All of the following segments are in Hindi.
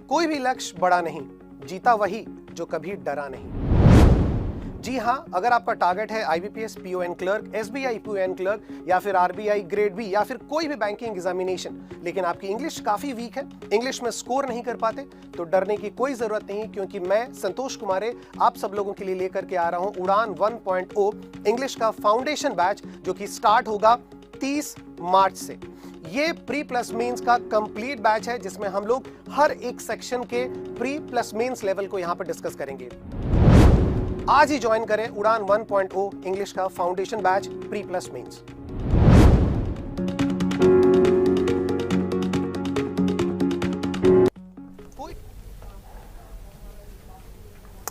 कोई भी लक्ष्य बड़ा नहीं, जीता वही जो कभी डरा नहीं। जी हाँ, अगर आपका टारगेट है IBPS PON clerk, SBI PON clerk या फिर RBI ग्रेड बी या फिर कोई भी बैंकिंग एग्जामिनेशन, लेकिन आपकी इंग्लिश काफी वीक है, इंग्लिश में स्कोर नहीं कर पाते, तो डरने की कोई जरूरत नहीं, क्योंकि मैं संतोष कुमारे आप सब लोगों के लिए लेकर के आ रहा हूं उड़ान 1.0 इंग्लिश का फाउंडेशन बैच, जो कि स्टार्ट होगा 30 मार्च से। ये प्री प्लस मेंस का कंप्लीट बैच है, जिसमें हम लोग हर एक सेक्शन के प्री प्लस मेंस लेवल को यहां पर डिस्कस करेंगे। आज ही ज्वाइन करें उड़ान 1.0 इंग्लिश का foundation batch pre plus mains.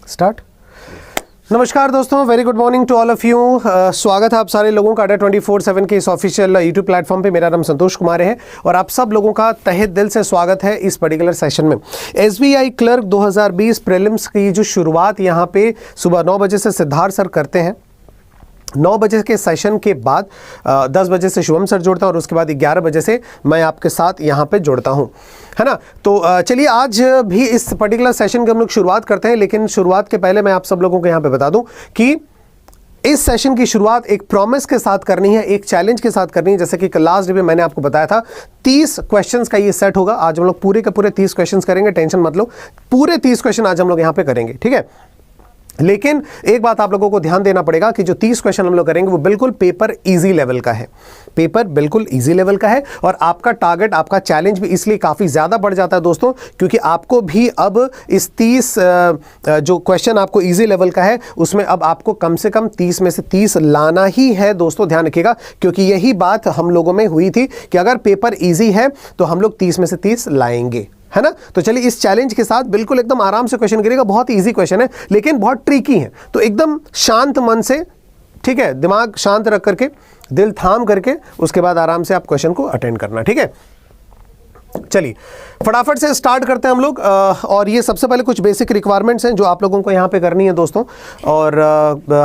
Start. नमस्कार दोस्तों, very good morning to all of you. स्वागत है आप सारे लोगों का अड्डा 24/7 के इस ऑफिशियल यूट्यूब प्लेटफॉर्म पे। मेरा नाम संतोष कुमार है और आप सब लोगों का तहे दिल से स्वागत है इस पर्टिकुलर सेशन में। SBI क्लर्क 2020 प्रीलिम्स की जो शुरुआत यहाँ पे सुबह 9 बजे से सिद्धार्थ सर करते हैं। 9 बजे के सेशन के बाद 10 बजे से शुभम सर जुड़ता है और उसके बाद 11 बजे से मैं आपके साथ यहाँ पे जुड़ता हूँ, है ना। तो चलिए आज भी इस पर्टिकुलर सेशन की हम लोग शुरुआत करते हैं, लेकिन शुरुआत के पहले मैं आप सब लोगों को यहाँ पे बता दूं कि इस सेशन की शुरुआत एक प्रॉमिस के साथ करनी है, एक चैलेंज के साथ करनी है। जैसे कि लास्ट डे में मैंने आपको बताया था 30 क्वेश्चंस का ये सेट होगा। आज हम लोग पूरे के पूरे 30 क्वेश्चंस करेंगे, टेंशन मत लो, पूरे 30 क्वेश्चन आज हम लोग यहाँ पे करेंगे, ठीक है। लेकिन एक बात आप लोगों को ध्यान देना पड़ेगा कि जो 30 क्वेश्चन हम लोग करेंगे वो बिल्कुल पेपर इजी लेवल का है, पेपर बिल्कुल इजी लेवल का है। और आपका टारगेट, आपका चैलेंज भी इसलिए काफ़ी ज़्यादा बढ़ जाता है दोस्तों, क्योंकि आपको भी अब इस 30 जो क्वेश्चन आपको इजी लेवल का है उसमें अब आपको कम से कम 30 में से 30 लाना ही है दोस्तों। ध्यान रखिएगा, क्योंकि यही बात हम लोगों में हुई थी कि अगर पेपर ईजी है तो हम लोग 30 में से 30 लाएंगे, है ना। तो चलिए इस चैलेंज के साथ बिल्कुल एकदम आराम से क्वेश्चन करिएगा। बहुत इजी क्वेश्चन है लेकिन बहुत ट्रिकी है, तो एकदम शांत मन से, ठीक है, दिमाग शांत रख करके, दिल थाम करके उसके बाद आराम से आप क्वेश्चन को अटेंड करना, ठीक है। चलिए फटाफट से स्टार्ट करते हैं हम लोग। और ये सबसे पहले कुछ बेसिक रिक्वायरमेंट्स हैं जो आप लोगों को यहाँ पे करनी है दोस्तों। और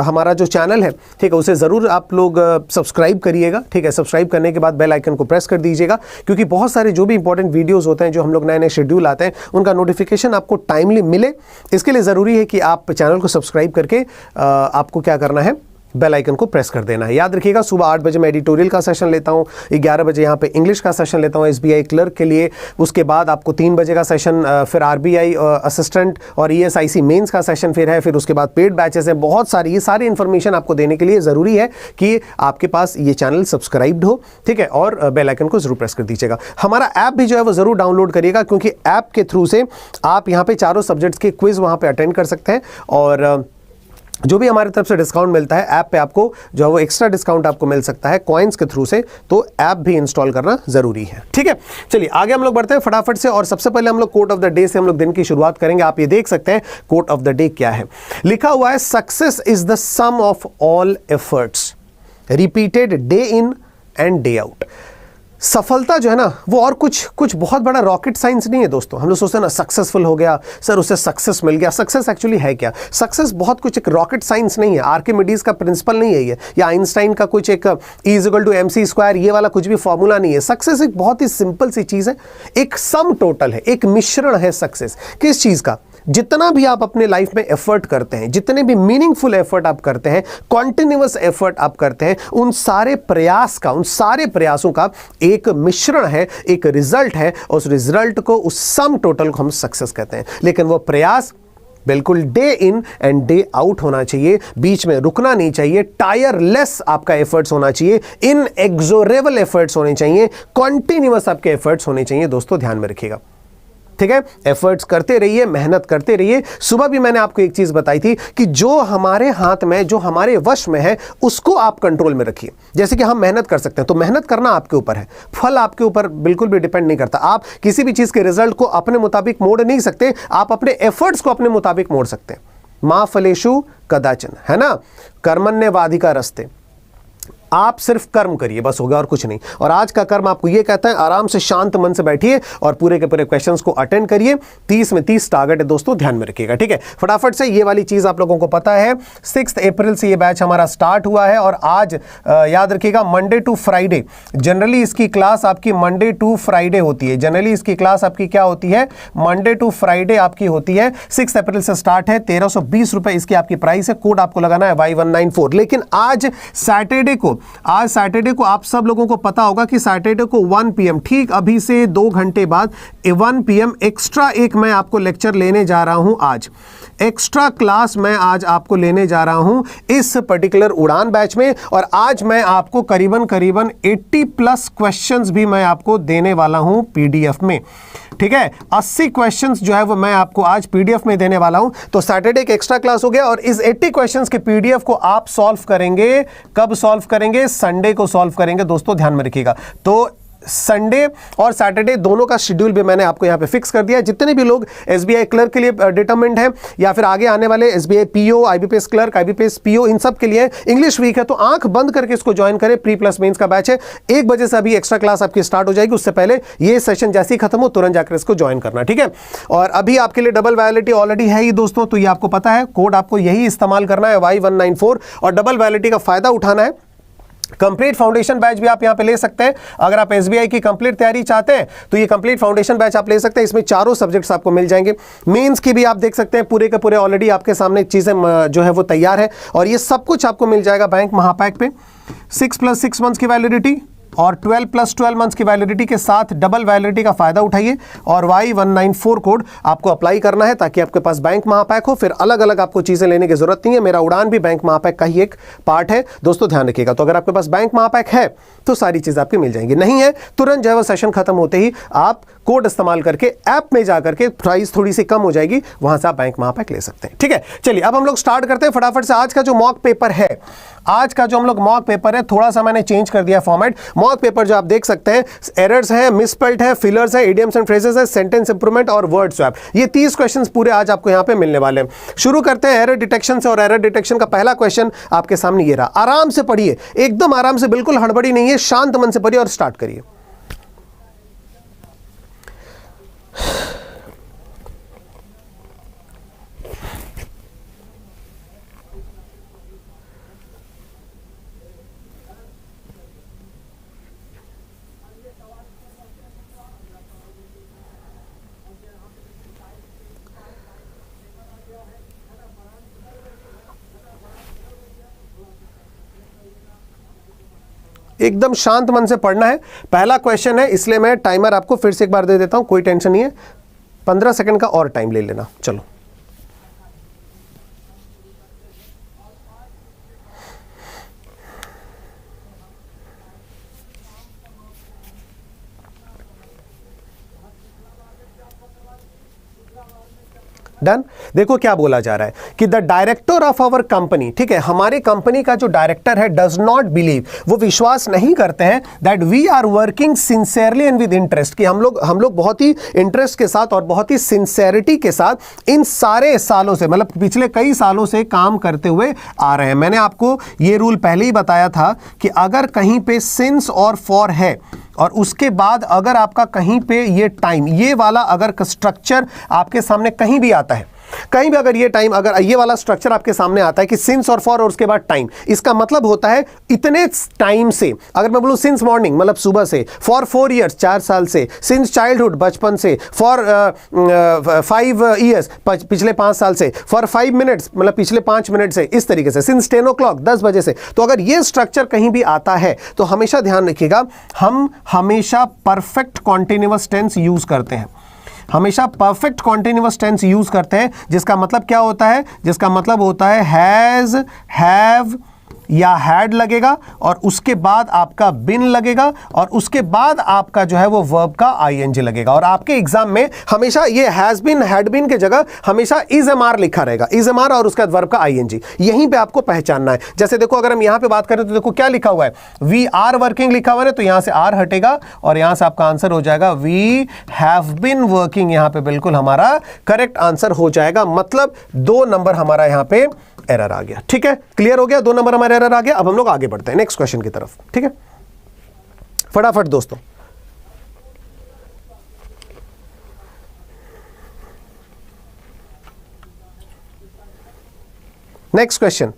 हमारा जो चैनल है, ठीक है, उसे ज़रूर आप लोग सब्सक्राइब करिएगा, ठीक है। सब्सक्राइब करने के बाद बेल आइकन को प्रेस कर दीजिएगा, क्योंकि बहुत सारे जो भी इंपॉर्टेंट वीडियोज़ होते हैं, जो हम लोग नए नए शेड्यूल आते हैं, उनका नोटिफिकेशन आपको टाइमली मिले। इसके लिए ज़रूरी है कि आप चैनल को सब्सक्राइब करके आपको क्या करना है, बेल आइकन को प्रेस कर देना है। याद रखिएगा, सुबह 8 बजे मैं एडिटोरियल का सेशन लेता हूँ, 11 बजे यहाँ पे इंग्लिश का सेशन लेता हूँ SBI क्लर्क के लिए। उसके बाद आपको 3 बजे का सेशन फिर RBI असिस्टेंट और ESIC मेंस का सेशन फिर है। फिर उसके बाद पेड बैचेस हैं बहुत सारी। ये सारी इन्फॉर्मेशन आपको देने के लिए ज़रूरी है कि आपके पास ये चैनल सब्सक्राइब्ड हो, ठीक है, और बेल आइकन को जरूर प्रेस कर दीजिएगा। हमारा ऐप भी जो है वो ज़रूर डाउनलोड करिएगा, क्योंकि ऐप के थ्रू से आप यहाँ पे चारों सब्जेक्ट्स के क्विज वहाँ पे अटेंड कर सकते हैं। और जो भी हमारी तरफ से डिस्काउंट मिलता है ऐप पे, आपको जो है वो एक्स्ट्रा डिस्काउंट आपको मिल सकता है कॉइन्स के थ्रू से, तो ऐप भी इंस्टॉल करना जरूरी है, ठीक है। चलिए आगे हम लोग बढ़ते हैं फटाफट से। और सबसे पहले हम लोग कोट ऑफ द डे से हम लोग दिन की शुरुआत करेंगे। आप ये देख सकते हैं कोट ऑफ द डे क्या है। लिखा हुआ है, success is the sum of all efforts repeated day in and day out. सफलता जो है ना, वो और कुछ बहुत बड़ा रॉकेट साइंस नहीं है दोस्तों। हम लोग सोचते हैं ना सक्सेसफुल हो गया सर, उसे सक्सेस मिल गया। सक्सेस एक्चुअली है क्या? सक्सेस बहुत कुछ एक रॉकेट साइंस नहीं है, आर्किमिडीज का प्रिंसिपल नहीं है ये, या आइंस्टाइन का कुछ एक E=mc² ये वाला कुछ भी फॉर्मूला नहीं है। सक्सेस एक बहुत ही सिंपल सी चीज़ है, एक सम टोटल है, एक मिश्रण है सक्सेस। किस चीज़ का? जितना भी आप अपने लाइफ में एफर्ट करते हैं, जितने भी मीनिंगफुल एफर्ट आप करते हैं, कॉन्टिन्यूअस एफर्ट आप करते हैं, उन सारे प्रयास का, उन सारे प्रयासों का एक मिश्रण है, एक रिजल्ट है। उस रिजल्ट को, उस सम टोटल को हम सक्सेस कहते हैं। लेकिन वो प्रयास बिल्कुल day in and day out होना चाहिए, बीच में रुकना नहीं चाहिए, टायरलेस आपका एफर्ट्स होना चाहिए, इनएग्जोरेबल एफर्ट्स होने चाहिए, कॉन्टिन्यूअस आपके एफर्ट्स होने चाहिए। दोस्तों ध्यान में रखिएगा, ठीक है। एफर्ट्स करते रहिए, मेहनत करते रहिए। सुबह भी मैंने आपको एक चीज बताई थी कि जो हमारे हाथ में, जो हमारे वश में है, उसको आप कंट्रोल में रखिए। जैसे कि हम मेहनत कर सकते हैं, तो मेहनत करना आपके ऊपर है, फल आपके ऊपर बिल्कुल भी डिपेंड नहीं करता। आप किसी भी चीज के रिजल्ट को अपने मुताबिक मोड़ नहीं सकते, आप अपने एफर्ट्स को अपने मुताबिक मोड़ सकते हैं। मा फलेषु कदाचन, है ना, कर्मण्येवाधिकारस्ते। आप सिर्फ कर्म करिए, बस हो गया और कुछ नहीं। और आज का कर्म आपको ये कहता है, आराम से शांत मन से बैठिए और पूरे के पूरे क्वेश्चंस को अटेंड करिए। 30 में 30 टारगेट है दोस्तों, ध्यान में रखिएगा, ठीक है। फटाफट से ये वाली चीज आप लोगों को पता है, 6 अप्रैल से ये बैच हमारा स्टार्ट हुआ है। और आज याद रखिएगा, मंडे टू फ्राइडे जनरली इसकी क्लास आपकी मंडे टू फ्राइडे होती है। जनरली इसकी क्लास आपकी क्या होती है, मंडे टू फ्राइडे आपकी होती है। 6 अप्रैल से स्टार्ट है, 1320 रुपए इसकी आपकी प्राइस है। कोड आपको लगाना है Y194। लेकिन आज सैटरडे को आप सब लोगों को पता होगा कि सैटरडे को 1 PM, ठीक अभी से 2 घंटे बाद 1 PM एक्स्ट्रा एक मैं आपको लेक्चर लेने जा रहा हूं। आज एक्स्ट्रा क्लास मैं आज आपको लेने जा रहा हूं इस पर्टिकुलर उड़ान बैच में। और आज मैं आपको करीबन 80+ क्वेश्चंस भी मैं आपको देने वाला हूं PDF में, ठीक है। 80 क्वेश्चंस जो है वो मैं आपको आज PDF में देने वाला हूं। तो सैटरडे का एक्स्ट्रा क्लास हो गया और इस 80 क्वेश्चंस के PDF को आप सॉल्व करेंगे। कब सॉल्व करेंगे? संडे को सॉल्व करेंगे दोस्तों, ध्यान में रखिएगा। तो संडे और सैटरडे दोनों का शेड्यूल भी मैंने आपको यहां पे फिक्स कर दिया है। जितने भी लोग SBI क्लर्क के लिए डिटरमिन्ड है या फिर आगे आने वाले SBI PO, IBPS clerk, IBPS PO, इन सब के लिए इंग्लिश वीक है, तो आंख बंद करके इसको ज्वाइन करें। प्री प्लस मेंस का बैच है, 1 बजे से अभी एक्स्ट्रा क्लास आपकी स्टार्ट हो जाएगी। उससे पहले ये सेशन जैसे ही खत्म हो तुरंत जाकर इसको ज्वाइन करना, ठीक है। और अभी आपके लिए डबल वैलिडिटी ऑलरेडी है ही दोस्तों, तो ये आपको पता है। कोड आपको यही इस्तेमाल करना है Y194 और डबल वैलिडिटी का फायदा उठाना है। कंप्लीट फाउंडेशन बैच भी आप यहां पे ले सकते हैं। अगर आप SBI की कंप्लीट तैयारी चाहते हैं तो ये कंप्लीट फाउंडेशन बैच आप ले सकते हैं। इसमें चारों सब्जेक्ट्स आपको मिल जाएंगे। मेंस की भी आप देख सकते हैं, पूरे के पूरे ऑलरेडी आपके सामने चीजें जो है वो तैयार है। और ये सब कुछ आपको मिल जाएगा बैंक महापैक पे। 6+6 मंथ्स की वैलिडिटी और 12+12 मंथ्स की वैलिडिटी के साथ डबल वैलिडिटी का फायदा उठाइए और Y194 कोड आपको अप्लाई करना है ताकि आपके पास बैंक महापैक हो। फिर अलग अलग आपको चीजें लेने की जरूरत नहीं है। मेरा उड़ान भी बैंक महापैक का ही एक पार्ट है दोस्तों, ध्यान रखिएगा। तो अगर आपके पास बैंक महापैक है तो सारी चीज आपकी मिल जाएंगी, नहीं है तुरंत जो है वो सेशन खत्म होते ही आप कोड इस्तेमाल करके ऐप में जाकर के प्राइस थोड़ी सी कम हो जाएगी, वहां से आप बैंक महापैक ले सकते हैं, ठीक है। चलिए अब हम लोग स्टार्ट करते हैं फटाफट से। आज का जो मॉक पेपर है, आज का जो हम लोग मॉक पेपर है, थोड़ा सा मैंने चेंज कर दिया फॉर्मेट। मॉक पेपर जो आप देख सकते हैं, एरर्स है, मिसस्पेल्ड है, फिलर्स है, इडियम्स एंड फ्रेजेस है, सेंटेंस इंप्रूवमेंट और वर्ड स्वैप। ये 30 क्वेश्चंस पूरे आज आपको यहां पे मिलने वाले हैं। शुरू करते हैं एरर डिटेक्शन से। और एरर डिटेक्शन का पहला क्वेश्चन आपके सामने ये रहा। आराम से पढ़िए, एकदम आराम से, बिल्कुल हड़बड़ी नहीं है, शांत मन से पढ़िए और स्टार्ट करिए। एकदम शांत मन से पढ़ना है। पहला क्वेश्चन है, इसलिए मैं टाइमर आपको फिर से एक बार दे देता हूं, कोई टेंशन नहीं है। 15 सेकंड का और टाइम ले लेना। चलो डन। देखो क्या बोला जा रहा है कि the director of our company, ठीक है, हमारी कंपनी का जो डायरेक्टर है, डज नॉट बिलीव, वो विश्वास नहीं करते हैं that we are working sincerely and with interest, कि हम लोग बहुत ही इंटरेस्ट के साथ और बहुत ही सिंसियरिटी के साथ इन सारे सालों से, मतलब पिछले कई सालों से काम करते हुए आ रहे हैं। मैंने आपको ये रूल पहले ही बताया था कि अगर कहीं पे सिंस और फॉर है और उसके बाद अगर आपका कहीं पे ये टाइम, ये वाला अगर स्ट्रक्चर आपके सामने कहीं भी आता है, कहीं भी अगर ये टाइम, अगर ये वाला स्ट्रक्चर आपके सामने आता है कि सिंस और फॉर और उसके बाद टाइम, इसका मतलब होता है इतने टाइम से, अगर मैं बोलूं सिंस मॉर्निंग मतलब सुबह से, फॉर 4 इयर्स 4 साल से, सिंस चाइल्डहुड बचपन से, फॉर 5 इयर्स पिछले 5 साल से, फॉर 5 मिनट्स मतलब पिछले 5 मिनट से, इस तरीके से, सिंस 10 o'clock 10 बजे से। तो अगर ये स्ट्रक्चर कहीं भी आता है तो हमेशा ध्यान रखिएगा, हम हमेशा परफेक्ट कॉन्टिन्यूअस टेंस यूज करते हैं, हमेशा परफेक्ट कॉन्टिन्यूअस टेंस यूज करते हैं। जिसका मतलब क्या होता है, जिसका मतलब होता है हैज, हैव या हैड लगेगा और उसके बाद आपका बिन लगेगा और उसके बाद आपका जो है वो वर्ब का आईएनजी लगेगा। और आपके एग्जाम में हमेशा ये हैज बिन, हैड बिन के जगह हमेशा इज एम आर लिखा रहेगा, इज एम आर और उसके बाद वर्ब का आईएनजी, यहीं पे आपको पहचानना है। जैसे देखो अगर हम यहां पे बात करें तो देखो क्या लिखा हुआ है, वी आर वर्किंग लिखा हुआ है, तो यहां से आर हटेगा और यहां से आपका आंसर हो जाएगा वी हैव बिन वर्किंग। यहां पे बिल्कुल हमारा करेक्ट आंसर हो जाएगा, मतलब 2 नंबर हमारा यहां पे एरर आ गया। ठीक है, क्लियर हो गया, 2 नंबर हमारा एरर आ गया। अब हम लोग आगे बढ़ते हैं नेक्स्ट क्वेश्चन की तरफ। ठीक है, फटाफट दोस्तों। नेक्स्ट क्वेश्चन,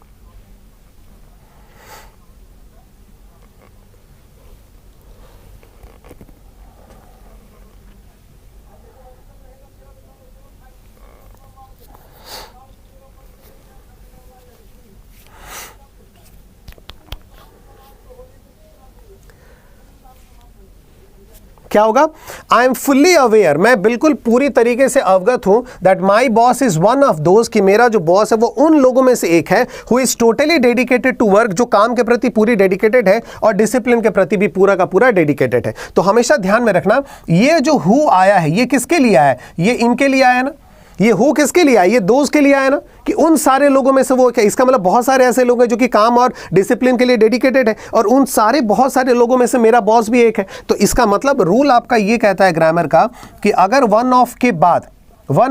क्या होगा? आई एम फुल्ली अवेयर, मैं बिल्कुल पूरी तरीके से अवगत हूं that my boss is one of those, कि मेरा जो बॉस है वो उन लोगों में से एक है who is totally dedicated to work, जो काम के प्रति पूरी डेडिकेटेड है और डिसिप्लिन के प्रति भी पूरा का पूरा डेडिकेटेड है। तो हमेशा ध्यान में रखना, ये जो हु आया है ये किसके लिए आया है? ये इनके लिए आया ना। ये हु किसके लिए आया? ये दोस्त के लिए आया ना, कि उन सारे लोगों में से वो क्या, इसका मतलब बहुत सारे ऐसे लोग हैं जो कि काम और डिसिप्लिन के लिए डेडिकेटेड है, और उन सारे बहुत सारे लोगों में से मेरा बॉस भी एक है। तो इसका मतलब रूल आपका ये कहता है ग्रामर का कि अगर वन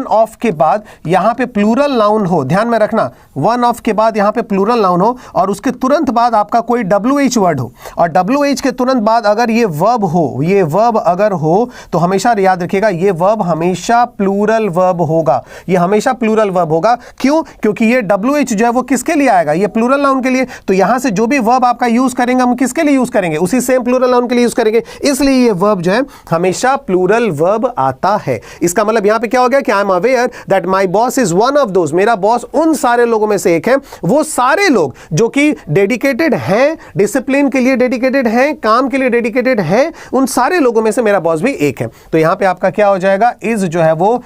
ऑफ के बाद यहां पे प्लूरल नाउन हो, ध्यान में रखना, वन ऑफ के बाद यहां पे प्लूरल नाउन हो और उसके तुरंत बाद आपका कोई WH वर्ड हो, और WH के तुरंत बाद अगर ये वर्ब हो, ये वर्ब अगर हो तो हमेशा याद रखिएगा ये वर्ब हमेशा प्लूरल वर्ब होगा। ये हमेशा प्लूरल वर्ब होगा। क्यों? क्योंकि ये WH जो है वो किसके लिए आएगा? ये प्लूरल नाउन के लिए। तो यहां से जो भी वर्ब आपका यूज करेंगे हम किसके लिए यूज करेंगे? उसी सेम प्लूरल नाउन के लिए यूज करेंगे। इसलिए ये वर्ब जो है हमेशा प्लूरल वर्ब आता है। इसका मतलब यहां पे क्या हो गया कि I am aware that my boss is one of those, मेरा बॉस उन सारे लोगों में से एक है। वो सारे लोग जो कि डेडिकेटेड हैं, डिसिप्लिन के लिए डेडिकेटेड हैं, काम के लिए डेडिकेटेड हैं, उन सारे लोगों में से मेरा बॉस भी एक है। तो यहां पे आपका क्या हो जाएगा? इज जो है वो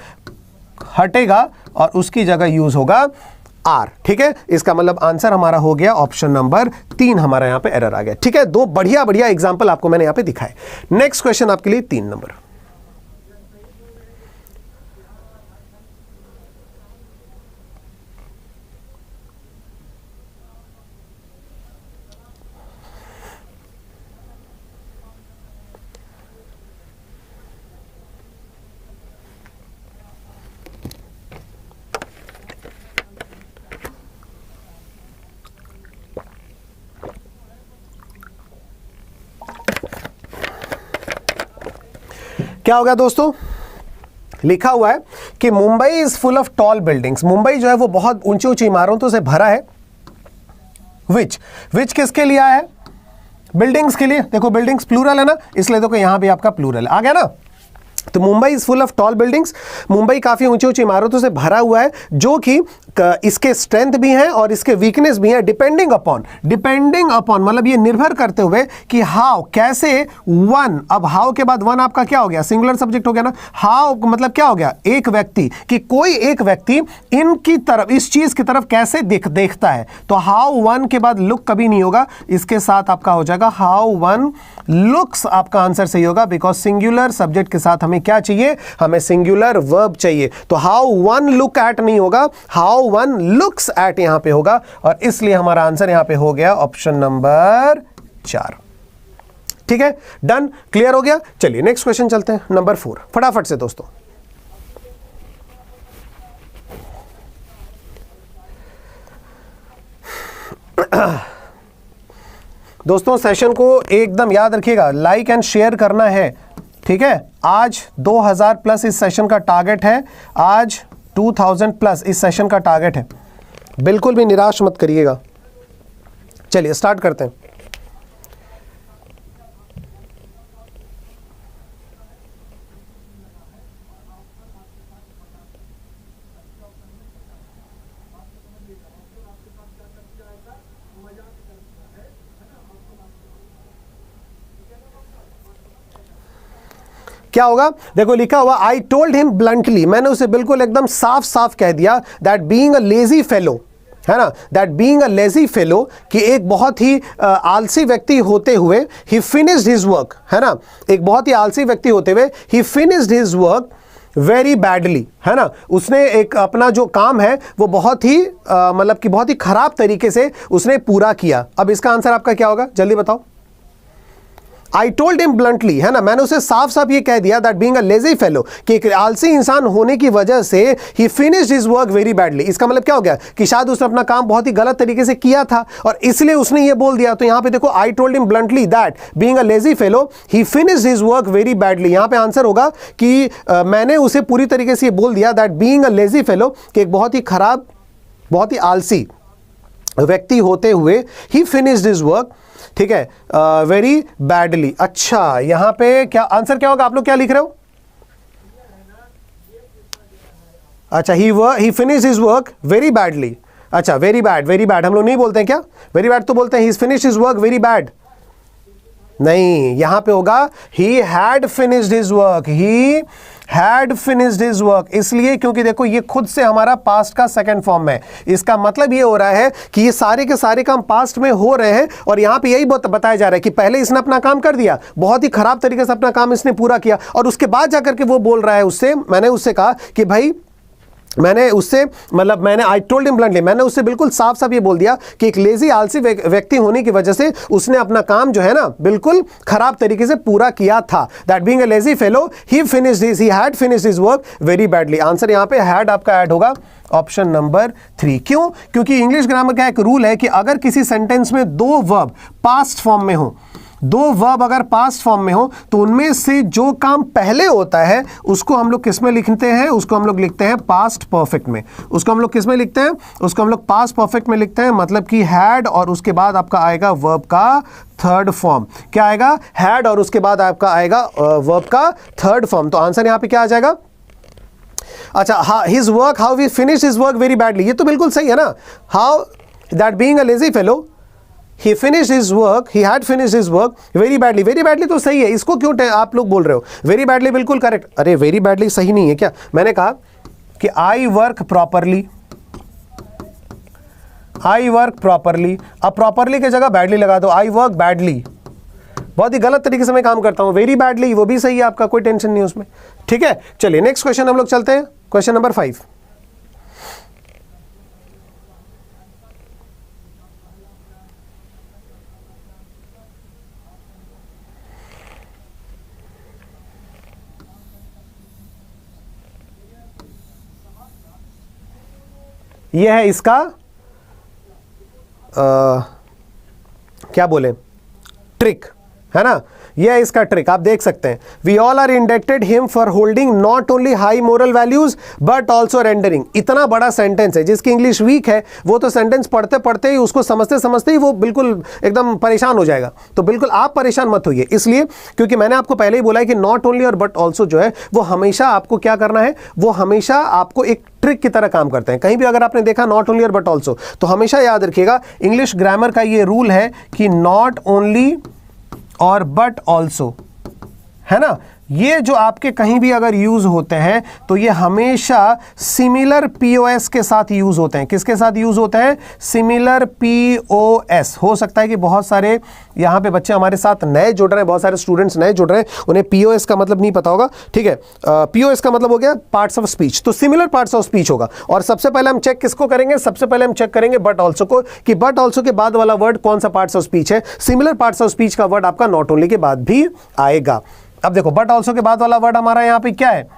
हटेगा और उसकी जगह यूज होगा आर। ठीक है, इसका मतलब आंसर हमारा हो गया ऑप्शन नंबर 3, हमारा यहां पे एरर आ गया। ठीक है, 2 बढ़िया बढ़िया एग्जांपल आपको मैंने यहां पे दिखाए। नेक्स्ट क्वेश्चन आपके लिए 3 नंबर। क्या होगा दोस्तों? लिखा हुआ है कि Mumbai is full of tall buildings, Mumbai जो है वो बहुत ऊंची ऊंची इमारतों से भरा है। विच किसके लिए आया है? बिल्डिंग्स के लिए। देखो बिल्डिंग्स प्लूरल है ना, इसलिए देखो यहां भी आपका प्लूरल आ गया ना। तो Mumbai is full of tall buildings, Mumbai काफी ऊंची ऊंची इमारतों से भरा हुआ है, जो कि इसके स्ट्रेंथ भी हैं और इसके वीकनेस भी हैं। डिपेंडिंग अपॉन मतलब ये निर्भर करते हुए कि हाउ, कैसे, वन, अब हाउ के बाद वन आपका क्या हो गया? सिंगुलर सब्जेक्ट हो गया ना। हाउ मतलब क्या हो गया? एक व्यक्ति, कि कोई एक व्यक्ति इनकी तरफ, इस चीज की तरफ कैसे देखता है। तो हाउ वन के बाद लुक कभी नहीं होगा, इसके साथ आपका हो जाएगा हाउ वन लुक्स। आपका आंसर सही होगा, बिकॉज सिंगुलर सब्जेक्ट के साथ हमें क्या चाहिए? हमें सिंगुलर वर्ब चाहिए। तो हाउ वन लुक एट नहीं होगा, हाउ वन लुक्स एट यहां पे होगा, और इसलिए हमारा आंसर यहां पे हो गया ऑप्शन नंबर 4। ठीक है, डन, क्लियर हो गया। चलिए नेक्स्ट क्वेश्चन चलते हैं, नंबर 4, फटाफट से दोस्तों। दोस्तों सेशन को एकदम याद रखिएगा, लाइक एंड शेयर करना है। ठीक है, आज 2000 प्लस इस सेशन का टारगेट है, आज 2000 प्लस इस सेशन का टारगेट है, बिल्कुल भी निराश मत करिएगा। चलिए स्टार्ट करते हैं। क्या होगा? देखो लिखा हुआ, आई टोल्ड हिम ब्लंटली, मैंने उसे बिल्कुल एकदम साफ साफ कह दिया, that being a lazy fellow, है ना, that being a lazy fellow, कि एक बहुत ही आलसी व्यक्ति होते हुए, ही फिनिश्ड हिज वर्क, है ना, एक बहुत ही आलसी व्यक्ति होते हुए, ही finished his work very badly, है ना, उसने एक अपना जो काम है वो बहुत ही मतलब कि बहुत ही खराब तरीके से उसने पूरा किया। अब इसका आंसर आपका क्या होगा? जल्दी बताओ। आई टोल्ड हिम ब्लंटली, है ना, मैंने उसे साफ साफ ये कह दिया that being a lazy fellow, कि एक आलसी इंसान होने की वजह से ही finished his work very badly. इसका मतलब क्या हो गया कि शायद उसने अपना काम बहुत ही गलत तरीके से किया था और इसलिए उसने ये बोल दिया। तो यहां पे देखो I told him bluntly that being a lazy fellow he finished his work very badly. यहां पे आंसर होगा कि मैंने उसे पूरी तरीके से ये बोल दिया that being a lazy fellow, कि एक बहुत ही खराब, बहुत ही आलसी व्यक्ति होते हुए ही फिनिश्ड हिज वर्क, ठीक है, वेरी बैडली। अच्छा, यहां पे क्या आंसर क्या होगा, आप लोग क्या लिख रहे हो? अच्छा, ही finished his work very badly. अच्छा, वेरी बैड हम लोग नहीं बोलते हैं क्या? वेरी बैड तो बोलते हैं, ही finished his work very bad. नहीं, यहां पे होगा he had finished his work, he had finished his work, इसलिए क्योंकि देखो ये खुद से हमारा पास्ट का सेकंड फॉर्म है। इसका मतलब ये हो रहा है कि ये सारे के सारे काम पास्ट में हो रहे हैं और यहां पे यही बताया जा रहा है कि पहले इसने अपना काम कर दिया, बहुत ही खराब तरीके से अपना काम इसने पूरा किया और उसके बाद जाकर के वो बोल रहा है उससे, मैंने उससे कहा कि भाई मैंने आई टोल्ड हिम ब्लंटली, मैंने उससे बिल्कुल साफ साफ ये बोल दिया कि एक लेजी आलसी व्यक्ति होने की वजह से उसने अपना काम जो है ना बिल्कुल खराब तरीके से पूरा किया था। That being a lazy fellow he had finished his work very badly. Answer यहां पे हैड आपका ऐड होगा ऑप्शन नंबर 3। क्यों? क्योंकि इंग्लिश ग्रामर का एक रूल है कि अगर किसी सेंटेंस में दो वर्ब पास्ट फॉर्म में हो, दो वर्ब अगर पास्ट फॉर्म में हो तो उनमें से जो काम पहले होता है उसको हम लोग किस में लिखते हैं? उसको हम लोग लिखते हैं पास्ट परफेक्ट में। उसको हम लोग किस में लिखते हैं? उसको हम लोग पास्ट परफेक्ट में लिखते हैं, मतलब कि हैड और उसके बाद आपका आएगा वर्ब का थर्ड फॉर्म। क्या आएगा? हैड और उसके बाद आपका आएगा वर्ब का थर्ड फॉर्म। तो आंसर यहां पे क्या आ जाएगा? अच्छा, his work, how we finish his work very badly, ये तो बिल्कुल सही है ना। How that being a lazy fellow he finished his work, he had finished his work very badly। very badly तो सही है, इसको क्यों आप लोग बोल रहे हो? very badly बिल्कुल करेक्ट। अरे very badly सही नहीं है क्या? मैंने कहा कि I work properly, I work properly। अब properly की जगह badly लगा दो, I work badly, बहुत ही गलत तरीके से मैं काम करता हूं। very badly वो भी सही है आपका, कोई टेंशन नहीं उसमें, ठीक है। चलिए नेक्स्ट क्वेश्चन हम लोग चलते हैं, क्वेश्चन नंबर 5। यह है इसका क्या बोले, ट्रिक, है ना। यह है इसका ट्रिक, आप देख सकते हैं। We all are indebted him for holding not only high moral values but also rendering. इतना बड़ा सेंटेंस है, जिसकी इंग्लिश वीक है वो तो सेंटेंस पढ़ते पढ़ते ही, उसको समझते समझते ही वो बिल्कुल एकदम परेशान हो जाएगा। तो बिल्कुल आप परेशान मत होइए, इसलिए क्योंकि मैंने आपको पहले ही बोला है कि नॉट ओनली और बट ऑल्सो जो है वो हमेशा आपको क्या करना है, वो हमेशा आपको एक ट्रिक की तरह काम करते हैं। कहीं भी अगर आपने देखा नॉट ओनली और बट ऑल्सो, तो हमेशा याद रखिएगा इंग्लिश ग्रामर का ये रूल है कि नॉट ओनली और बट ऑल्सो, है ना, ये जो आपके कहीं भी अगर यूज होते हैं तो ये हमेशा सिमिलर पीओएस के साथ यूज होते हैं। किसके साथ यूज होते हैं? Similar POS. हो सकता है कि बहुत सारे यहाँ पे बच्चे हमारे साथ नए जुड़ रहे हैं, बहुत सारे स्टूडेंट्स नए जुड़ रहे हैं, उन्हें पीओएस का मतलब नहीं पता होगा, ठीक है। पीओएस का मतलब हो गया पार्ट्स ऑफ स्पीच, तो सिमिलर पार्ट्स ऑफ स्पीच होगा। और सबसे पहले हम चेक किसको करेंगे? सबसे पहले हम चेक करेंगे बट ऑल्सो को, कि बट ऑल्सो के बाद वाला वर्ड कौन सा पार्ट्स ऑफ स्पीच है। सिमिलर पार्ट्स ऑफ स्पीच का वर्ड आपका नॉट ओनली के बाद भी आएगा। अब देखो बट ऑल्सो के बाद वाला वर्ड हमारा यहां पे क्या है?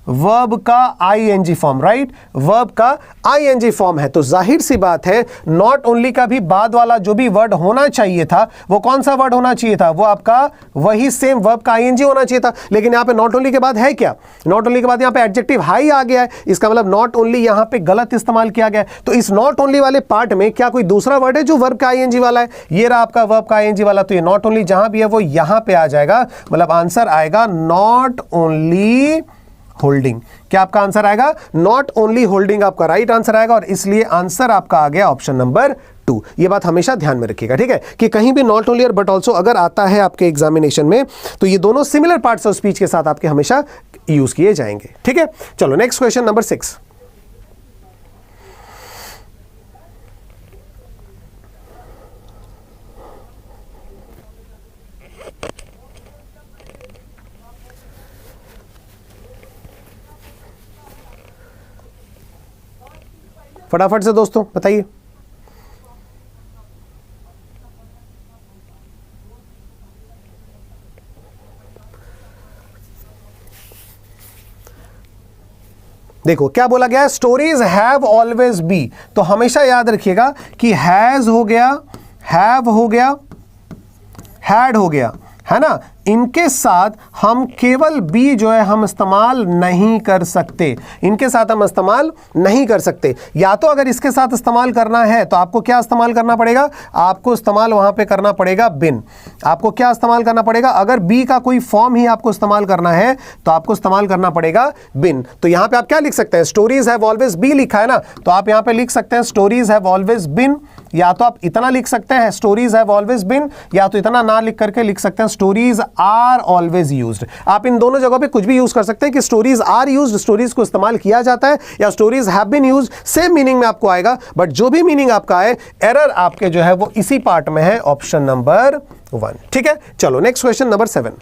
वर्ब का आईएनजी फॉर्म, राइट, वर्ब का आईएनजी फॉर्म है। तो जाहिर सी बात है नॉट ओनली का भी बाद वाला जो भी वर्ड होना चाहिए था वो कौन सा वर्ड होना चाहिए था? वो आपका वही सेम वर्ब का आईएनजी होना चाहिए था। लेकिन यहां पे नॉट ओनली के बाद है क्या? नॉट ओनली के बाद यहां पे एडजेक्टिव हाई आ गया है, इसका मतलब नॉट ओनली यहां पे गलत इस्तेमाल किया गया है। तो इस नॉट ओनली वाले पार्ट में क्या कोई दूसरा वर्ड है जो वर्ब का आईएनजी वाला है? ये रहा आपका वर्ब का आईएनजी वाला। तो ये नॉट ओनली जहां भी है वो यहां पे आ जाएगा, मतलब आंसर आएगा नॉट ओनली होल्डिंग। क्या आपका आंसर आएगा? नॉट ओनली होल्डिंग आपका राइट आंसर आएगा, और इसलिए आंसर आपका आ गया ऑप्शन नंबर 2। ये बात हमेशा ध्यान में रखिएगा, ठीक है, कि कहीं भी नॉट ओनली और बट ऑल्सो अगर आता है आपके एग्जामिनेशन में तो ये दोनों सिमिलर पार्ट्स ऑफ स्पीच के साथ आपके हमेशा यूज किए जाएंगे, ठीक है। चलो नेक्स्ट क्वेश्चन नंबर 6। फटाफट से दोस्तों बताइए। देखो क्या बोला गया है, स्टोरीज हैव ऑलवेज बी, तो हमेशा याद रखिएगा कि हैज हो गया, हैव हो गया, हैड हो गया, है ना, इनके साथ हम केवल बी जो है हम इस्तेमाल नहीं कर सकते, इनके साथ हम इस्तेमाल नहीं कर सकते। या तो अगर इसके साथ इस्तेमाल करना है तो आपको क्या इस्तेमाल करना पड़ेगा, आपको इस्तेमाल वहां पे करना पड़ेगा बिन। आपको क्या इस्तेमाल करना पड़ेगा, अगर बी का कोई फॉर्म ही आपको इस्तेमाल करना है तो आपको इस्तेमाल करना पड़ेगा बिन। तो यहां पे आप क्या लिख सकते हैं, स्टोरीज हैव ऑलवेज बी लिखा है ना, तो आप यहां पे लिख सकते हैं स्टोरीज हैव ऑलवेज बिन, या तो आप इतना लिख सकते हैं स्टोरीज हैव ऑलवेज बिन, या तो इतना ना लिख करके लिख सकते हैं स्टोरीज आर ऑलवेज यूज्ड। आप इन दोनों जगहों पे कुछ भी यूज कर सकते हैं कि स्टोरीज आर यूज्ड, स्टोरीज को इस्तेमाल किया जाता है, या stories have been used, same meaning में आपको आएगा। बट जो भी मीनिंग आपका है, एरर आपके जो है वो इसी पार्ट में है, ऑप्शन नंबर 1। ठीक है, चलो नेक्स्ट क्वेश्चन नंबर 7।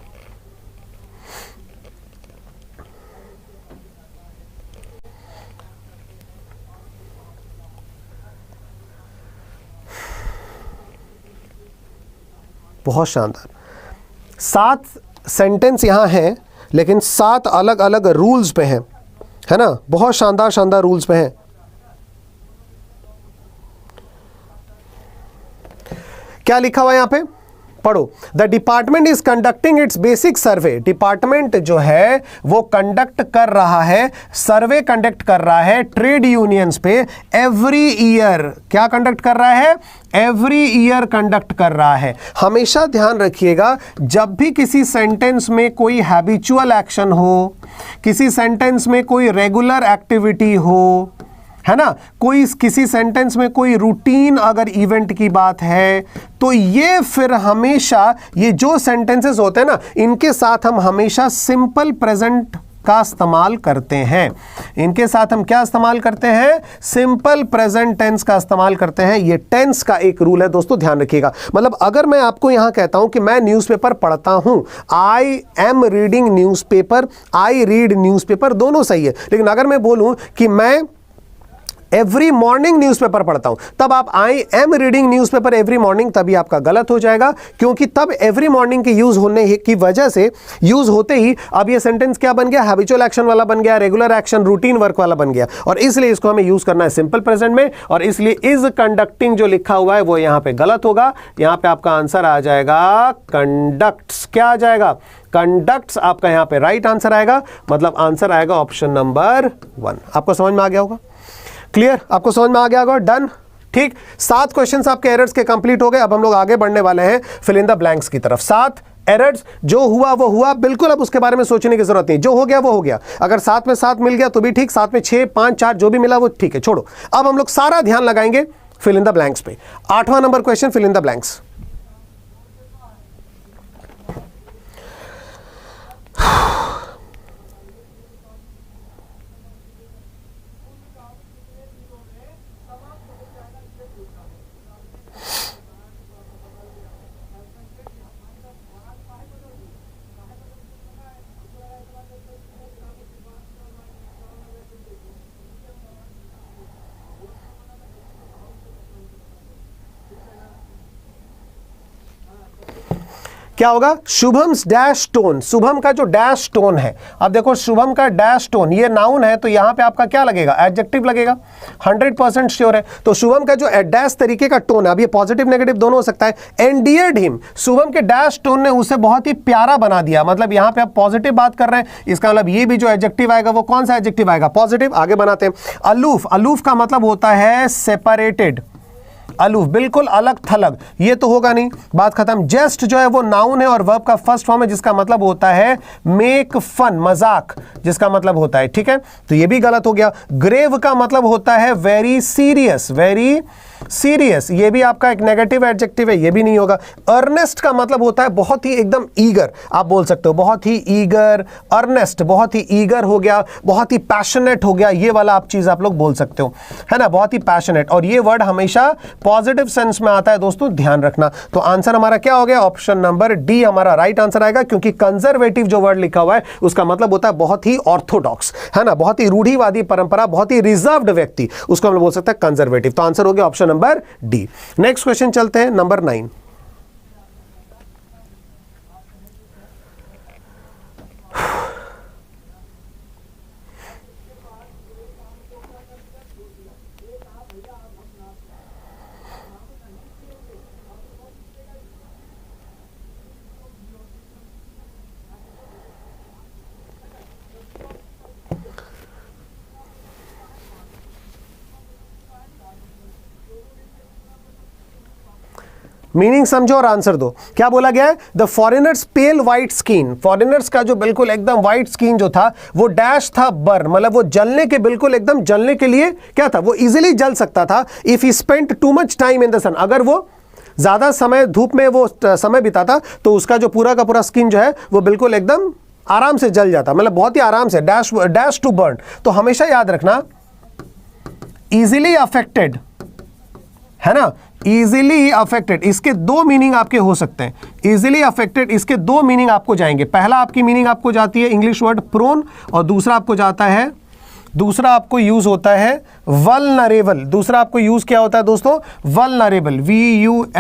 बहुत शानदार, 7 सेंटेंस यहां हैं लेकिन 7 अलग अलग रूल्स पे हैं, है ना, बहुत शानदार शानदार रूल्स पे हैं। क्या लिखा हुआ है यहां पे, पढ़ो। The department is conducting it's basic survey, department जो है वो कंडक्ट कर रहा है, सर्वे कंडक्ट कर रहा है ट्रेड यूनियंस पे एवरी ईयर। क्या कंडक्ट कर रहा है, एवरी ईयर कंडक्ट कर रहा है। हमेशा ध्यान रखिएगा जब भी किसी सेंटेंस में कोई हैबिचुअल एक्शन हो, किसी सेंटेंस में कोई रेगुलर एक्टिविटी हो, है ना, कोई किसी सेंटेंस में कोई रूटीन अगर इवेंट की बात है, तो ये फिर हमेशा ये जो सेंटेंसेस होते हैं ना, इनके साथ हम हमेशा सिंपल प्रेजेंट का इस्तेमाल करते हैं। इनके साथ हम क्या इस्तेमाल करते हैं, सिंपल प्रेजेंट टेंस का इस्तेमाल करते हैं। ये टेंस का एक रूल है दोस्तों, ध्यान रखिएगा। मतलब अगर मैं आपको यहां कहता हूं कि मैं न्यूज़पेपर पढ़ता हूं, I am reading newspaper, I read newspaper, दोनों सही है। लेकिन अगर मैं बोलूं कि मैं एवरी मॉर्निंग न्यूज़पेपर पढ़ता हूं, तब आप I am reading newspaper every morning, तभी आपका गलत हो जाएगा, क्योंकि तब एवरी मॉर्निंग के यूज होने की वजह से, यूज होते ही अब ये सेंटेंस क्या बन गया, हैबिचुअल एक्शन वाला बन गया, रेगुलर एक्शन रूटीन वर्क वाला बन गया, और इसलिए इसको हमें यूज करना है सिंपल प्रेजेंट में, और इसलिए इज कंडक्टिंग जो लिखा हुआ है वो यहां पे गलत होगा। यहां पे आपका आंसर आ जाएगा कंडक्ट्स। क्या आ जाएगा, कंडक्ट्स आपका यहां पे राइट आंसर आएगा, मतलब आंसर आएगा ऑप्शन नंबर 1। आपको समझ में आ गया होगा, क्लियर, आपको समझ में आ गया होगा, डन। ठीक, 7 क्वेश्चंस आपके एरर्स के कंप्लीट हो गए। अब हम लोग आगे बढ़ने वाले हैं फिल इन द ब्लैंक्स की तरफ। 7 एरर्स, जो हुआ वो हुआ, बिल्कुल अब उसके बारे में सोचने की जरूरत नहीं, जो हो गया वो हो गया। अगर 7 में 7 मिल गया तो भी ठीक, 7 में 6, 5, 4 जो भी मिला वो ठीक है, छोड़ो। अब हम लोग सारा ध्यान लगाएंगे फिल इन द ब्लैंक्स पे। 8वां number question, fill in the blanks. क्या होगा, शुभम्स डैश टोन, शुभम का जो डैश टोन है। अब देखो शुभम का डैश टोन, ये नाउन है तो यहां पे आपका क्या लगेगा, एडजेक्टिव लगेगा, 100% श्योर है। तो शुभम का जो डैश तरीके का टोन है, अब ये पॉजिटिव नेगेटिव दोनों हो सकता है। एंडियर्ड हिम, शुभम के डैश टोन ने उसे बहुत ही प्यारा बना दिया, मतलब यहां पे आप पॉजिटिव बात कर रहे हैं, इसका मतलब ये भी जो एडजेक्टिव आएगा वो कौन सा एडजेक्टिव आएगा, पॉजिटिव। आगे बनाते हैं, अलूफ, अलूफ का मतलब होता है सेपरेटेड, अलूफ बिल्कुल अलग थलग, ये तो होगा नहीं, बात खत्म। जेस्ट जो है वो नाउन है और वर्ब का फर्स्ट फॉर्म है, जिसका मतलब होता है मेक फन, मजाक, जिसका मतलब होता है, ठीक है, तो ये भी गलत हो गया। ग्रेव का मतलब होता है वेरी सीरियस, वेरी सीरियस, ये भी आपका एक नेगेटिव एडजेक्टिव है, ये भी नहीं होगा। अर्नेस्ट का मतलब होता है बहुत ही एकदम ईगर, आप बोल सकते हो बहुत ही ईगर, अर्नेस्ट बहुत ही ईगर हो गया, बहुत ही पैशनेट हो गया, ये वाला आप चीज आप लोग बोल सकते हो, है ना, बहुत ही पैशनेट। और ये वर्ड हमेशा पॉजिटिव सेंस में आता है दोस्तों, ध्यान रखना। तो आंसर हमारा क्या हो गया, ऑप्शन नंबर डी हमारा राइट आंसर आएगा, क्योंकि कंजर्वेटिव जो वर्ड लिखा हुआ है उसका मतलब होता है बहुत ही ऑर्थोडॉक्स, है ना, बहुत ही रूढ़िवादी परंपरा, बहुत ही रिजर्व्ड व्यक्ति, उसको हम बोल सकते हैं कंजर्वेटिव। तो आंसर हो गया option number D. Next question चलते हैं, नंबर 9। मीनिंग समझो और आंसर दो। क्या बोला गया है? The foreigners pale white skin, foreigners का जो बिल्कुल एकदम वाइट स्किन जो था वो डैश था बर्न, मतलब वो जलने के बिल्कुल एकदम जलने के लिए क्या था, वो इजीली जल सकता था if he spent too much time in the sun, अगर वो ज्यादा समय धूप में वो समय बिताता तो उसका जो पूरा का पूरा स्किन जो है वो बिल्कुल एकदम आराम से जल जाता, मतलब बहुत ही आराम से, डैश टू बर्न। तो हमेशा याद रखना इजीली अफेक्टेड, है ना, इजीली अफेक्टेड, इसके दो मीनिंग आपके हो सकते हैं। इजीली अफेक्टेड, इसके दो मीनिंग आपको जाएंगे। पहला आपकी मीनिंग आपको जाती है इंग्लिश वर्ड प्रोन, और दूसरा आपको जाता है, दूसरा आपको यूज होता है वल्नरेबल। दूसरा आपको यूज क्या होता है दोस्तों? वल्नरेबल, VULNERABLE,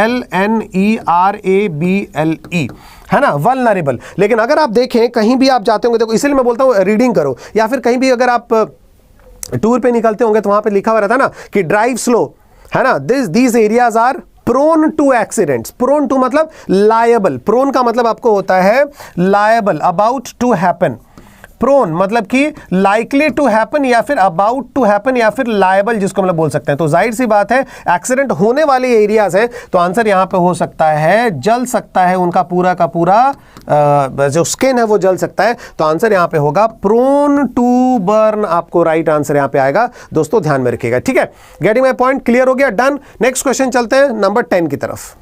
है ना, वल्नरेबल। लेकिन अगर आप देखें कहीं भी आप जाते होंगे, देखो इसलिए मैं बोलता हूं रीडिंग करो, या फिर कहीं भी अगर आप टूर पे निकलते होंगे तो वहां पे लिखा हुआ रहता है ना कि ड्राइव स्लो, है ना, these areas are prone to accidents. Prone to मतलब लायबल, प्रोन का मतलब आपको होता है liable, about to happen. Prone मतलब कि लाइकली टू हैपन, या फिर अबाउट टू हैपन, या फिर लायबल जिसको मतलब बोल सकते हैं। तो जाहिर सी बात है एक्सीडेंट होने वाले एरियाज हैं, तो आंसर यहां पे हो सकता है जल सकता है, उनका पूरा का पूरा जो स्किन है वो जल सकता है। तो आंसर यहां पे होगा प्रोन टू बर्न, आपको राइट आंसर यहां पे आएगा। दोस्तों ध्यान में रखिएगा, ठीक है। गेटिंग माय पॉइंट, क्लियर हो गया, डन। नेक्स्ट क्वेश्चन चलते हैं नंबर 10 की तरफ।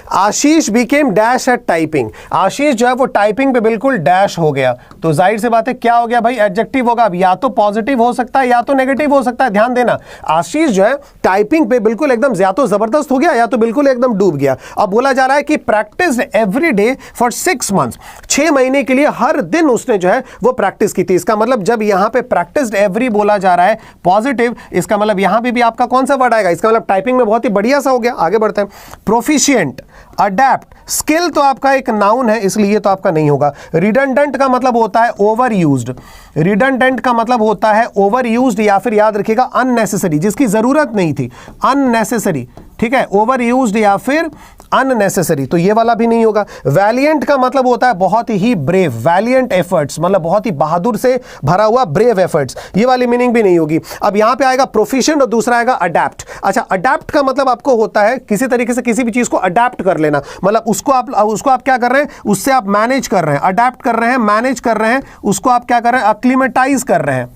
आशीष बिकेम डैश एट टाइपिंग, आशीष जो है वो टाइपिंग पे बिल्कुल डैश हो गया। तो जाहिर सी बात है क्या हो गया भाई, एडजेक्टिव होगा। अब या तो पॉजिटिव हो सकता है या तो नेगेटिव हो सकता है, ध्यान देना। आशीष जो है टाइपिंग पे बिल्कुल एकदम या तो जबरदस्त हो गया या तो बिल्कुल एकदम डूब गया। अब बोला जा रहा है कि practice every day for 6 months, 6 महीने के लिए हर दिन उसने जो है वो प्रैक्टिस की थी। इसका मतलब जब यहां पे प्रैक्टिस एवरी बोला जा रहा है पॉजिटिव, इसका मतलब यहां पे भी आपका कौन सा वर्ड आएगा? इसका मतलब टाइपिंग में बहुत ही बढ़िया सा हो गया। आगे बढ़ते हैं, प्रोफिशिएंट, अडेप्ट, स्किल तो आपका एक नाउन है इसलिए तो आपका नहीं होगा। रिडंडेंट का मतलब होता है ओवर यूज्ड, रिडंडेंट का मतलब होता है ओवर यूज्ड, या फिर याद रखिएगा अननेसेसरी, जिसकी जरूरत नहीं थी, अननेसेसरी, ठीक है, ओवर यूज्ड या फिर अननेसेसरी, तो ये वाला भी नहीं होगा। वैलिएंट का मतलब होता है बहुत ही ब्रेव, वैलिएंट एफर्ट्स मतलब बहुत ही बहादुर से भरा हुआ ब्रेव एफर्ट्स, ये वाली मीनिंग भी नहीं होगी। अब यहां पे आएगा प्रोफिशिएंट और दूसरा आएगा अडेप्ट। अच्छा, अडेप्ट का मतलब आपको होता है किसी तरीके से किसी भी चीज को अडेप्ट कर लेना, मतलब उसको आप क्या कर रहे हैं, उससे आप मैनेज कर रहे हैं, अडेप्ट कर रहे हैं, मैनेज कर रहे हैं, उसको आप क्या कर रहे हैं, अक्लीमेटाइज कर रहे हैं,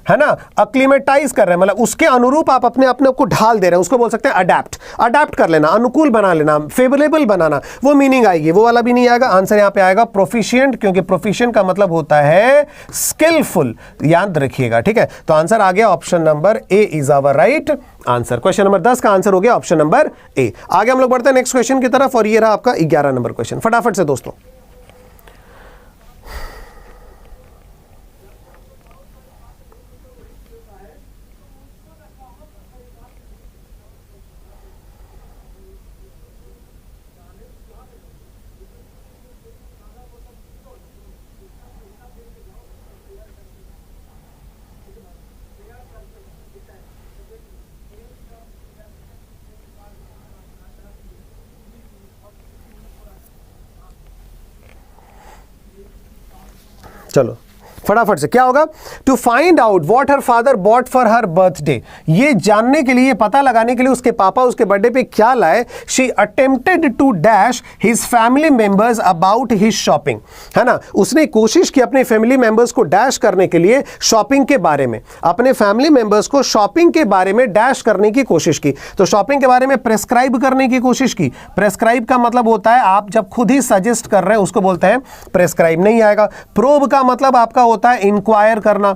है ना, अक्लीमेटाइज कर रहे हैं, मतलब उसके अनुरूप आप अपने को ढाल दे रहे हैं, उसको बोल सकते हैं अडेप्ट। अडेप्ट कर लेना, अनुकूल बना लेना, फेवरेबल बनाना, वो मीनिंग आएगी, वो वाला भी नहीं आएगा। आंसर यहां पे आएगा प्रोफिशिएंट, क्योंकि प्रोफिशिएंट का मतलब होता है स्किलफुल, याद रखिएगा, ठीक है। तो आंसर आ गया option number A is our right answer. Question number 10 का आंसर हो गया ऑप्शन नंबर ए। आगे हम लोग बढ़ते हैं नेक्स्ट क्वेश्चन की तरफ, और ये रहा आपका 11 नंबर क्वेश्चन। फटाफट से दोस्तों, चलो फटाफट से क्या होगा, to find out what her father bought for her birthday, ये जानने के लिए, पता लगाने के लिए उसके पापा उसके बर्थडे पे क्या लाए। She attempted to dash his family members about his shopping, है ना, उसने कोशिश की अपने फैमिली मेंबर्स को डैश करने के लिए शॉपिंग के बारे में, अपने फैमिली मेंबर्स को शॉपिंग के बारे में डैश करने की कोशिश की। तो शॉपिंग के बारे में प्रेस्क्राइब करने की कोशिश की। प्रेस्क्राइब का मतलब होता है आप जब खुद ही सजेस्ट कर रहे हैं उसको बोलते हैं प्रेस्क्राइब, नहीं आएगा। प्रोब का मतलब आपका होता है इंक्वायर करना।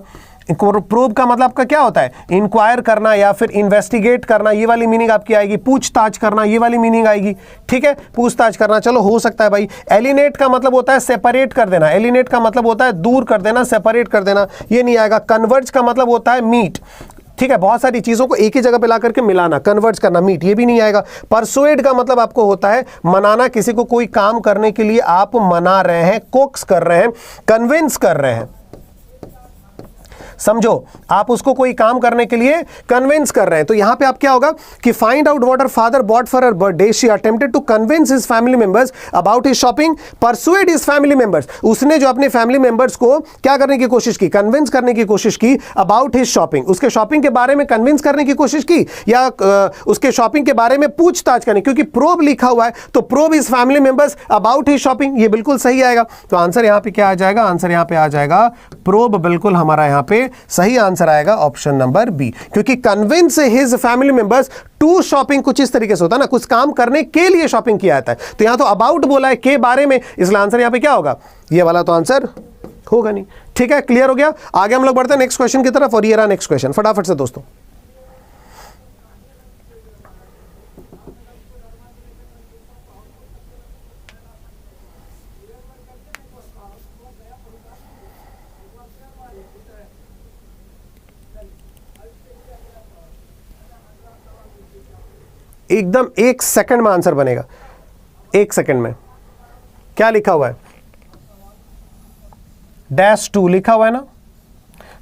प्रोब का मतलब का क्या होता है, इंक्वायर करना या फिर इन्वेस्टिगेट करना, ये वाली मीनिंग आपकी आएगी। पूछताछ करना, ये वाली मीनिंग आएगी, ठीक है, पूछताछ करना, चलो हो सकता है भाई। एलिनेट का मतलब होता है सेपरेट कर देना, एलिनेट का मतलब होता है दूर कर देना, सेपरेट कर देना, ये नहीं आएगा। कन्वर्ज का मतलब होता है मीट, ठीक है, बहुत सारी चीजों को एक ही जगह पे ला करके मिलाना, कन्वर्ट करना, मीट, ये भी नहीं आएगा। परसुएड का मतलब आपको होता है मनाना, किसी को कोई काम करने के लिए आप मना रहे हैं, कोक्स कर रहे हैं, कन्विंस कर रहे हैं। समझो, आप उसको कोई काम करने के लिए कन्विंस कर रहे हैं। तो यहां पे आप क्या होगा कि find out what her father bought for her birthday, she attempted to convince his family members about his shopping, persuade his family members, उसने जो अपने फैमिली मेंबर्स को क्या करने की कोशिश की, कन्विंस करने की कोशिश की, अबाउट हिज शॉपिंग, उसके शॉपिंग के बारे में कन्विंस करने की कोशिश की, या उसके शॉपिंग के बारे में पूछताछ करने, क्योंकि प्रोब लिखा हुआ है तो probe his family members about his shopping, ये बिल्कुल सही आएगा। तो आंसर यहां पे क्या आ जाएगा, आंसर यहां पे आ जाएगा प्रोब, बिल्कुल हमारा यहां पे सही आंसर आएगा ऑप्शन नंबर बी, क्योंकि convince his family members to shopping कुछ इस तरीके से होता है ना, कुछ काम करने के लिए शॉपिंग किया जाता है। तो यहां तो अबाउट बोला है के बारे में, इसलिए आंसर यहां पे क्या होगा, ये वाला तो आंसर होगा नहीं। ठीक है, क्लियर हो गया। आगे हम लोग बढ़ते हैं नेक्स्ट क्वेश्चन की तरफ, और ये रहा नेक्स्ट क्वेश्चन, फटाफट से दोस्तों। एकदम 1 सेकंड में आंसर बनेगा, 1 सेकंड में। क्या लिखा हुआ है, -2 लिखा हुआ है ना,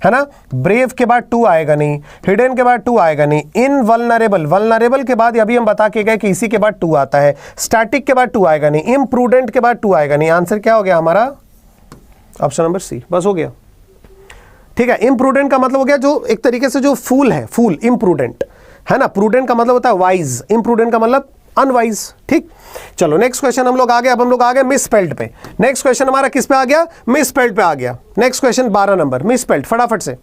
है ना। ब्रेव के बाद 2 आएगा नहीं, हिडन के बाद 2 आएगा नहीं, इनवल्नरेबल, वल्नरेबल के बाद अभी हम बता के गए कि इसी के बाद 2 आता है, स्टैटिक के बाद 2 आएगा नहीं, इम्प्रूडेंट के बाद 2 आएगा नहीं। आंसर क्या हो गया हमारा, ऑप्शन नंबर सी, बस हो गया। ठीक है, इम्प्रूडेंट का मतलब हो गया जो एक तरीके से जो फूल है, फूल इम्प्रूडेंट है ना, प्रूडेंट का मतलब होता है वाइज, इम्प्रूडेंट का मतलब अनवाइज। ठीक, चलो नेक्स्ट क्वेश्चन हम लोग आ गए, अब हम लोग आ गए मिसस्पेल्ड पे। नेक्स्ट क्वेश्चन हमारा किस पे आ गया, मिसस्पेल्ड पे आ गया। नेक्स्ट क्वेश्चन 12 नंबर, मिसस्पेल्ड, फटाफट से।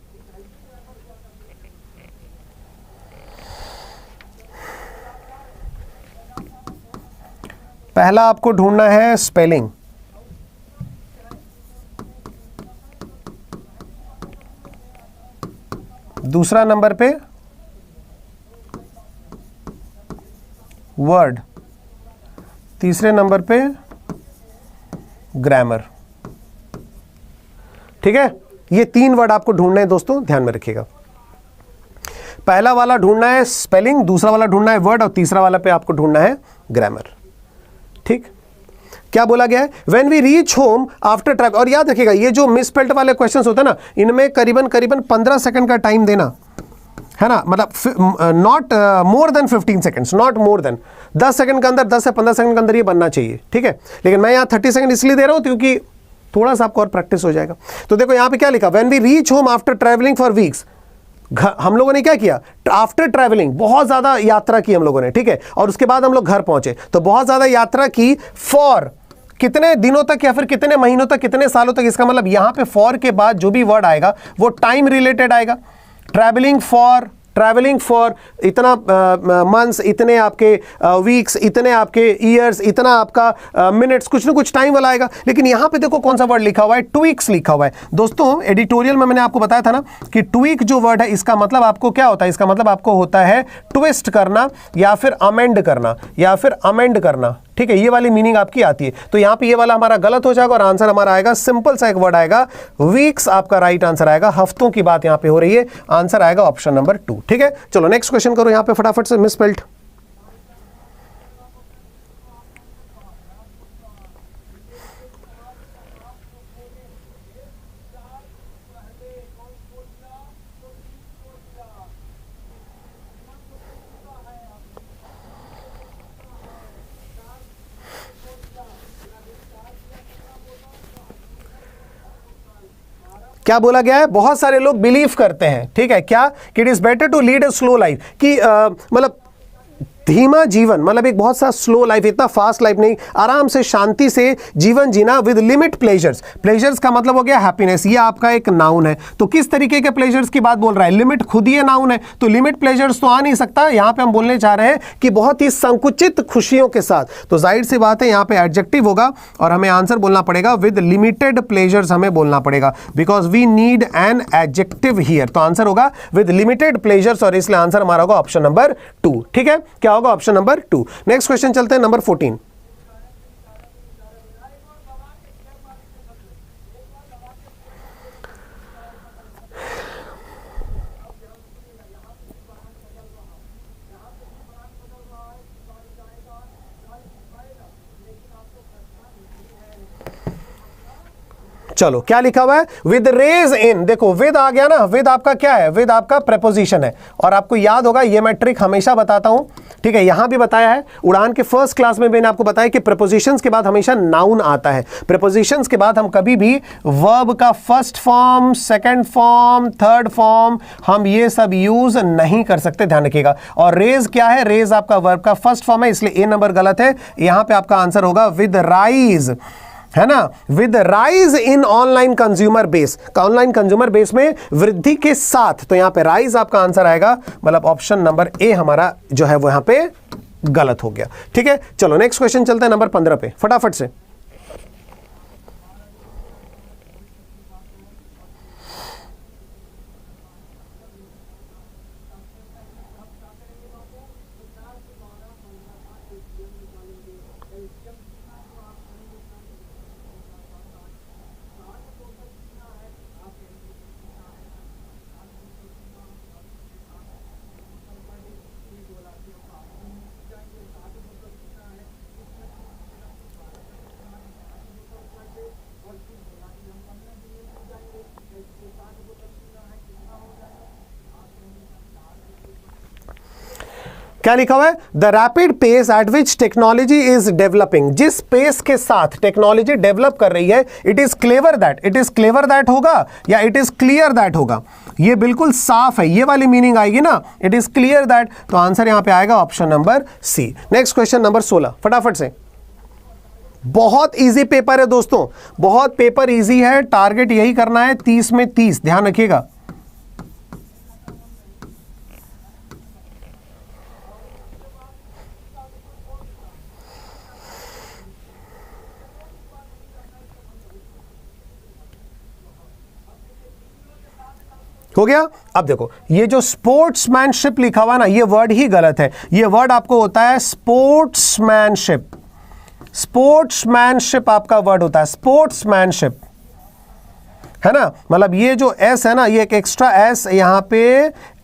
पहला आपको ढूंढना है स्पेलिंग, दूसरा नंबर पे वर्ड, तीसरे नंबर पे ग्रामर। ठीक है, ये 3 वर्ड आपको ढूंढने हैं दोस्तों, ध्यान में रखिएगा। पहला वाला ढूंढना है स्पेलिंग, दूसरा वाला ढूंढना है वर्ड, और तीसरा वाला पे आपको ढूंढना है ग्रामर। ठीक, क्या बोला गया है, when we reach home after travel. और याद रखिएगा, ये जो मिसस्पेल्ड वाले क्वेश्चंस होते हैं ना, इनमें करीबन 15 सेकंड का टाइम देना है ना, मतलब not more than 15 seconds, not more than 10 second के अंदर, 10 से 15 सेकंड के अंदर ये बनना चाहिए। ठीक है, लेकिन मैं यहाँ 30 सेकंड इसलिए दे रहा हूँ क्योंकि थोड़ा सा आपको और प्रैक्टिस हो जाएगा। तो देखो यहाँ पे क्या लिखा, when we reach home after travelling for weeks. हम लोगों ने क्या किया, आफ्टर ट्रैवलिंग बहुत ज्यादा यात्रा की हम लोगों ने, ठीक है, और उसके बाद हम लोग घर पहुंचे, तो बहुत ज्यादा यात्रा की फॉर कितने दिनों तक या फिर कितने महीनों तक, कितने सालों तक। इसका मतलब यहां पे फॉर के बाद जो भी वर्ड आएगा वो टाइम रिलेटेड आएगा। ट्रैवलिंग फॉर इतना मंथ्स, इतने आपके वीक्स, इतने आपके ईयर्स, इतना आपका मिनट्स, कुछ ना कुछ टाइम वाला आएगा। लेकिन यहां पे देखो कौन सा वर्ड लिखा हुआ है, ट्वीक्स लिखा हुआ है। दोस्तों एडिटोरियल में मैंने आपको बताया था ना कि ट्वीक जो वर्ड है, इसका मतलब आपको क्या होता है, इसका मतलब आपको होता है ट्विस्ट करना या फिर अमेंड करना, या फिर अमेंड करना। ठीक है, ये वाली मीनिंग आपकी आती है। तो यहां पे ये वाला हमारा गलत हो जाएगा और आंसर हमारा आएगा सिंपल सा एक वर्ड आएगा, वीक्स आपका राइट आंसर आएगा। हफ्तों की बात यहां पे हो रही है, आंसर आएगा ऑप्शन नंबर 2। ठीक है, चलो नेक्स्ट क्वेश्चन करो यहां पे फटाफट से, मिसस्पेल्ड। क्या बोला गया है, बहुत सारे लोग बिलीव करते हैं, ठीक है, क्या कि it is better to lead a slow life, कि मतलब धीमा जीवन, मतलब एक बहुत सा स्लो लाइफ, इतना फास्ट लाइफ नहीं, आराम से शांति से जीवन जीना विद लिमिट प्लेजर्स। प्लेजर्स का मतलब हो गया हैप्पीनेस, ये आपका एक नाउन है। तो किस तरीके के प्लेजर्स की बात बोल रहा है, लिमिट खुद ही नाउन है, तो लिमिट प्लेजर्स तो आ नहीं सकता। यहां पे हम बोलने चाह रहे हैं कि बहुत ही संकुचित खुशियों के साथ। तो जाहिर सी बात है यहां पे एडजेक्टिव होगा और हमें आंसर बोलना पड़ेगा विद लिमिटेड प्लेजर्स, हमें बोलना पड़ेगा, because we need an adjective here. तो आंसर होगा विद लिमिटेड प्लेजर्स, और इसलिए आंसर हमारा होगा ऑप्शन नंबर 2। ठीक है, क्या होगा, ऑप्शन नंबर 2। नेक्स्ट क्वेश्चन चलते हैं, नंबर 14। चलो क्या लिखा हुआ है, विद रेज इन, देखो विद आ गया ना, विद आपका क्या है, विद आपका प्रेपोजिशन है, और आपको याद होगा ये मैं ट्रिक हमेशा बताता हूं, ठीक है, यहां भी बताया है, उड़ान के फर्स्ट क्लास में मैंने आपको बताया कि प्रेपोजिशंस के बाद हमेशा नाउन आता है, प्रेपोजिशंस के बाद हम कभी भी वर्ब का first form, second form, third form हम ये सब यूज नहीं कर सकते, ध्यान रखिएगा। और रेज क्या है, रेज आपका वर्ब का फर्स्ट फॉर्म है, इसलिए ए नंबर गलत है, यहां पे आपका आंसर होगा विद राइज, है ना, with rise in online consumer base, online consumer base में वृद्धि के साथ, तो यहां पे राइज आपका आंसर आएगा, मतलब ऑप्शन नंबर ए हमारा जो है वो यहां पे गलत हो गया। ठीक है, चलो नेक्स्ट क्वेश्चन चलते हैं नंबर 15 पे फटाफट से। क्या लिखा हुआ है, the rapid pace at which technology is developing, जिस पेस के साथ टेक्नोलॉजी डेवलप कर रही है, it is clever that, it is clever that होगा या इट इज क्लियर दैट होगा, ये बिल्कुल साफ है, ये वाली मीनिंग आएगी ना, इट इज क्लियर दैट, तो आंसर यहां पे आएगा option number C. Next question number 16 फटाफट से। बहुत इजी पेपर है दोस्तों, बहुत पेपर इजी है, टारगेट यही करना है 30 में 30, ध्यान रखिएगा। हो गया। अब देखो ये जो स्पोर्ट्समैनशिप लिखा हुआ ना, ये वर्ड ही गलत है, ये वर्ड आपको होता है स्पोर्ट्समैनशिप, स्पोर्ट्समैनशिप आपका वर्ड होता है स्पोर्ट्समैनशिप, है ना, मतलब ये जो एस है ना, ये एक एक्स्ट्रा एस यहां पे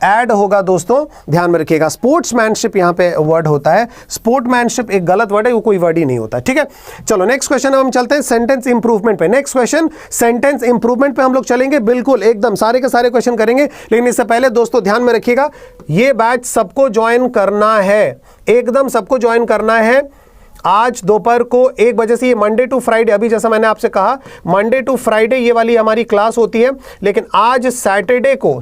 ऐड होगा दोस्तों, ध्यान में रखिएगा, स्पोर्ट्समैनशिप यहां पे वर्ड होता है, स्पोर्ट्समैनशिप एक गलत वर्ड है, वो कोई वर्ड ही नहीं होता। ठीक है, चलो नेक्स्ट क्वेश्चन हम चलते हैं सेंटेंस इंप्रूवमेंट पे। नेक्स्ट क्वेश्चन सेंटेंस इंप्रूवमेंट पे हम लोग चलेंगे, बिल्कुल एकदम सारे के सारे क्वेश्चन करेंगे, लेकिन इससे पहले दोस्तों ध्यान में रखिएगा, ये बैच सबको ज्वाइन करना है, एकदम सबको ज्वाइन करना है। आज दोपहर को 1 बजे से, ये मंडे टू फ्राइडे, अभी जैसा मैंने आपसे कहा मंडे टू फ्राइडे ये वाली हमारी क्लास होती है, लेकिन आज सैटरडे को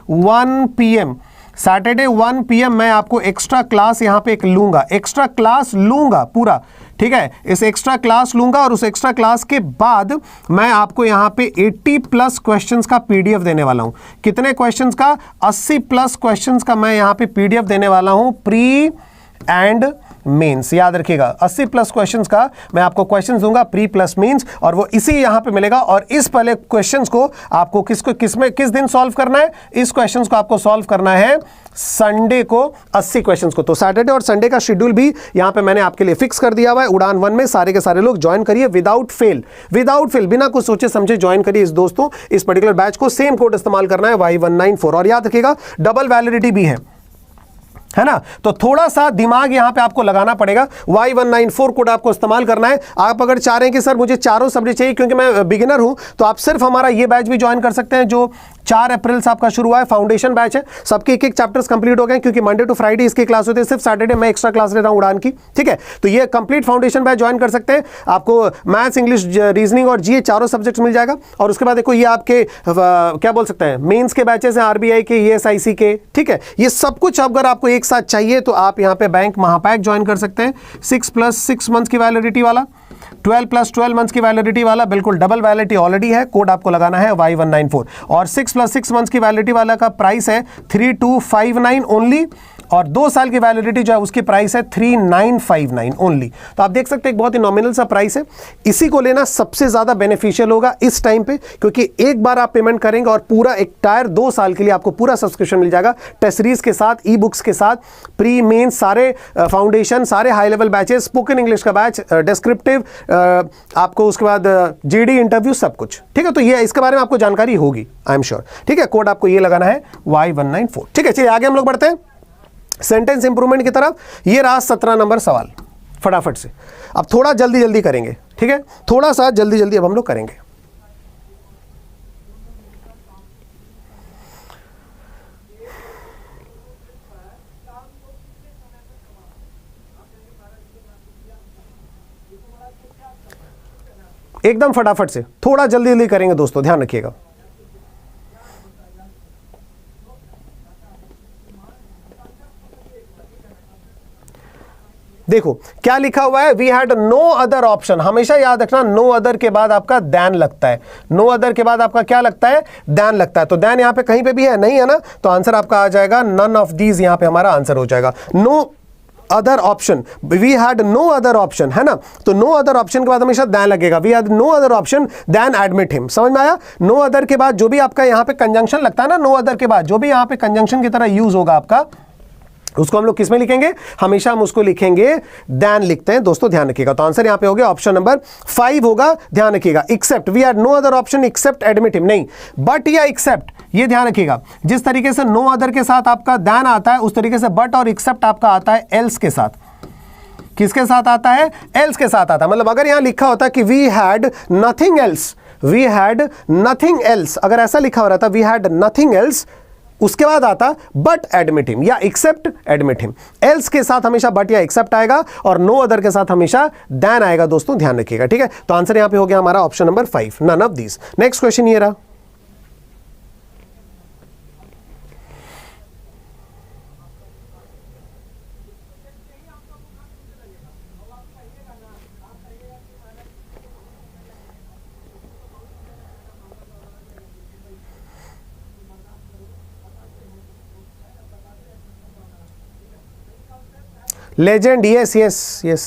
1 PM, सैटरडे 1 PM मैं आपको एक्स्ट्रा क्लास यहां पे एक लूंगा, एक्स्ट्रा क्लास लूंगा पूरा, ठीक है, इस एक्स्ट्रा क्लास लूंगा और उस एक्स्ट्रा क्लास के बाद मैं आपको यहां पे 80+ क्वेश्चंस का पीडीएफ देने वाला हूं। कितने क्वेश्चंस का? 80+ क्वेश्चंस का मैं यहां पे पीडीएफ देने वाला हूं, प्री एंड मेंस, याद रखिएगा 80+ क्वेश्चंस का मैं आपको क्वेश्चंस दूंगा, प्री प्लस मेंस, और वो इसी यहां पे मिलेगा। और इस पहले क्वेश्चंस को आपको किस दिन सॉल्व करना है? इस क्वेश्चंस को आपको सॉल्व करना है संडे को, 80 क्वेश्चंस को। तो सैटरडे और संडे का शेड्यूल भी यहां पे मैंने आपके लिए फिक्स कर दिया हुआ है। उड़ान 1 में सारे के सारे लोग ज्वाइन करिए विदाउट फेल, बिना कुछ सोचे समझे ज्वाइन करिए इस दोस्तों, इस पर्टिकुलर बैच को। सेम कोड इस्तेमाल करना है Y194, और याद रखिएगा डबल वैलिडिटी भी है ना, तो थोड़ा सा दिमाग यहां पे आपको लगाना पड़ेगा। Y194 कोड आपको इस्तेमाल करना है। आप अगर चाह रहे हैं कि सर मुझे चारों सब्जेक्ट चाहिए क्योंकि मैं बिगिनर हूं, तो आप सिर्फ हमारा ये बैच भी ज्वाइन कर सकते हैं जो 4 अप्रैल से आपका शुरू हुआ है, फाउंडेशन बैच है। सबके एक चैप्टर्स कंप्लीट हो गए, क्योंकि मंडे टू फ्राइडे इसकी क्लास होती है, सिर्फ सैटरडे मैं एक्स्ट्रा क्लास ले रहा हूं उड़ान की, ठीक है। तो ये कंप्लीट फाउंडेशन बैच ज्वाइन कर सकते हैं। आपको मैथ्स, इंग्लिश, रीजनिंग और जीए चारों सब्जेक्ट्स मिल जाएगा। और उसके बाद देखो ये आपके क्या बोल सकते हैं, मेंस के बैचेस हैं, आरबीआई के, ESIC के, ठीक है। ये सब कुछ अगर आपको एक साथ चाहिए तो आप यहां पे बैंक महापैक ज्वाइन कर सकते हैं, 6+6 मंथ्स की वैलिडिटी वाला, 12+12 मंथ्स की वैलिडिटी वाला, बिल्कुल डबल वैलिडिटी ऑलरेडी है। कोड आपको लगाना है Y194, और 6+6 मंथ्स की वैलिडिटी वाला का प्राइस है 3259 ओनली, और 2 साल की वैलिडिटी जो है उसकी प्राइस है 3959 ओनली। तो आप देख सकते हैं एक बहुत ही नॉमिनल सा प्राइस है। इसी को लेना सबसे ज्यादा बेनिफिशियल होगा इस टाइम पे, क्योंकि एक बार आप पेमेंट करेंगे और पूरा एक टायर 2 साल के लिए आपको पूरा सब्सक्रिप्शन मिल जाएगा, टेस्ट सीरीज के साथ, ई बुक्स के साथ, प्री मेन सारे फाउंडेशन, सारे high level batches, spoken English का बैच, डिस्क्रिप्टिव, आपको उसके बाद जीडी इंटरव्यू, सब कुछ, ठीक है। तो ये इसके बारे में आपको जानकारी होगी, आई एम श्योर, ठीक है। कोड आपको ये लगाना है Y194, ठीक है। चलिए आगे हम लोग बढ़ते हैं सेंटेंस इंप्रूवमेंट की तरफ। ये रहा 17 नंबर सवाल, फटाफट से। अब थोड़ा जल्दी जल्दी करेंगे, ठीक है, थोड़ा सा जल्दी जल्दी अब हम लोग करेंगे। एकदम फटाफट से, थोड़ा जल्दी जल्दी करेंगे दोस्तों, ध्यान रखिएगा। देखो क्या लिखा हुआ है, we had no other option. हमेशा याद रखना नो अदर के बाद आपका देन लगता है, नो अदर के बाद आपका क्या लगता है, देन लगता है। तो देन यहां पे कहीं पे भी है नहीं है ना, तो आंसर आपका आ जाएगा नन ऑफ दीज, यहां पे हमारा आंसर हो जाएगा no other option. We had no other option, है ना, तो नो अदर ऑप्शन के बाद हमेशा देन लगेगा। We had no other option then admit him. समझ में आया? नो अदर के बाद जो भी आपका यहां पे कंजंक्शन लगता है ना, नो अदर के बाद जो भी यहां पे कंजंक्शन की तरह यूज होगा आपका, उसको हम लोग किस में लिखेंगे, हमेशा हम उसको लिखेंगे देन लिखते हैं दोस्तों, ध्यान रखिएगा। तो आंसर यहां पे हो गया ऑप्शन नंबर 5 होगा, ध्यान रखिएगा। Except, we had no other option except admit him, नहीं बट या एक्सेप्ट, ये ध्यान रखिएगा। जिस तरीके से नो अदर के साथ आपका देन आता है, उस तरीके से बट और एक्सेप्ट आपका आता है एल्स के साथ। किसके साथ आता है? एल्स के साथ आता है। मतलब अगर यहां लिखा होता कि we had nothing else, we had nothing else, अगर ऐसा लिखा हो रहा था वी हैड नथिंग एल्स, उसके बाद आता बट एडमिट हिम या एक्सेप्ट एडमिट हिम। एल्स के साथ हमेशा बट या एक्सेप्ट आएगा और नो अदर के साथ हमेशा देन आएगा दोस्तों, ध्यान रखिएगा, ठीक है। तो आंसर यहां पे हो गया हमारा option number 5, none of these. Next question ये रहा, लेजेंड, यस यस यस।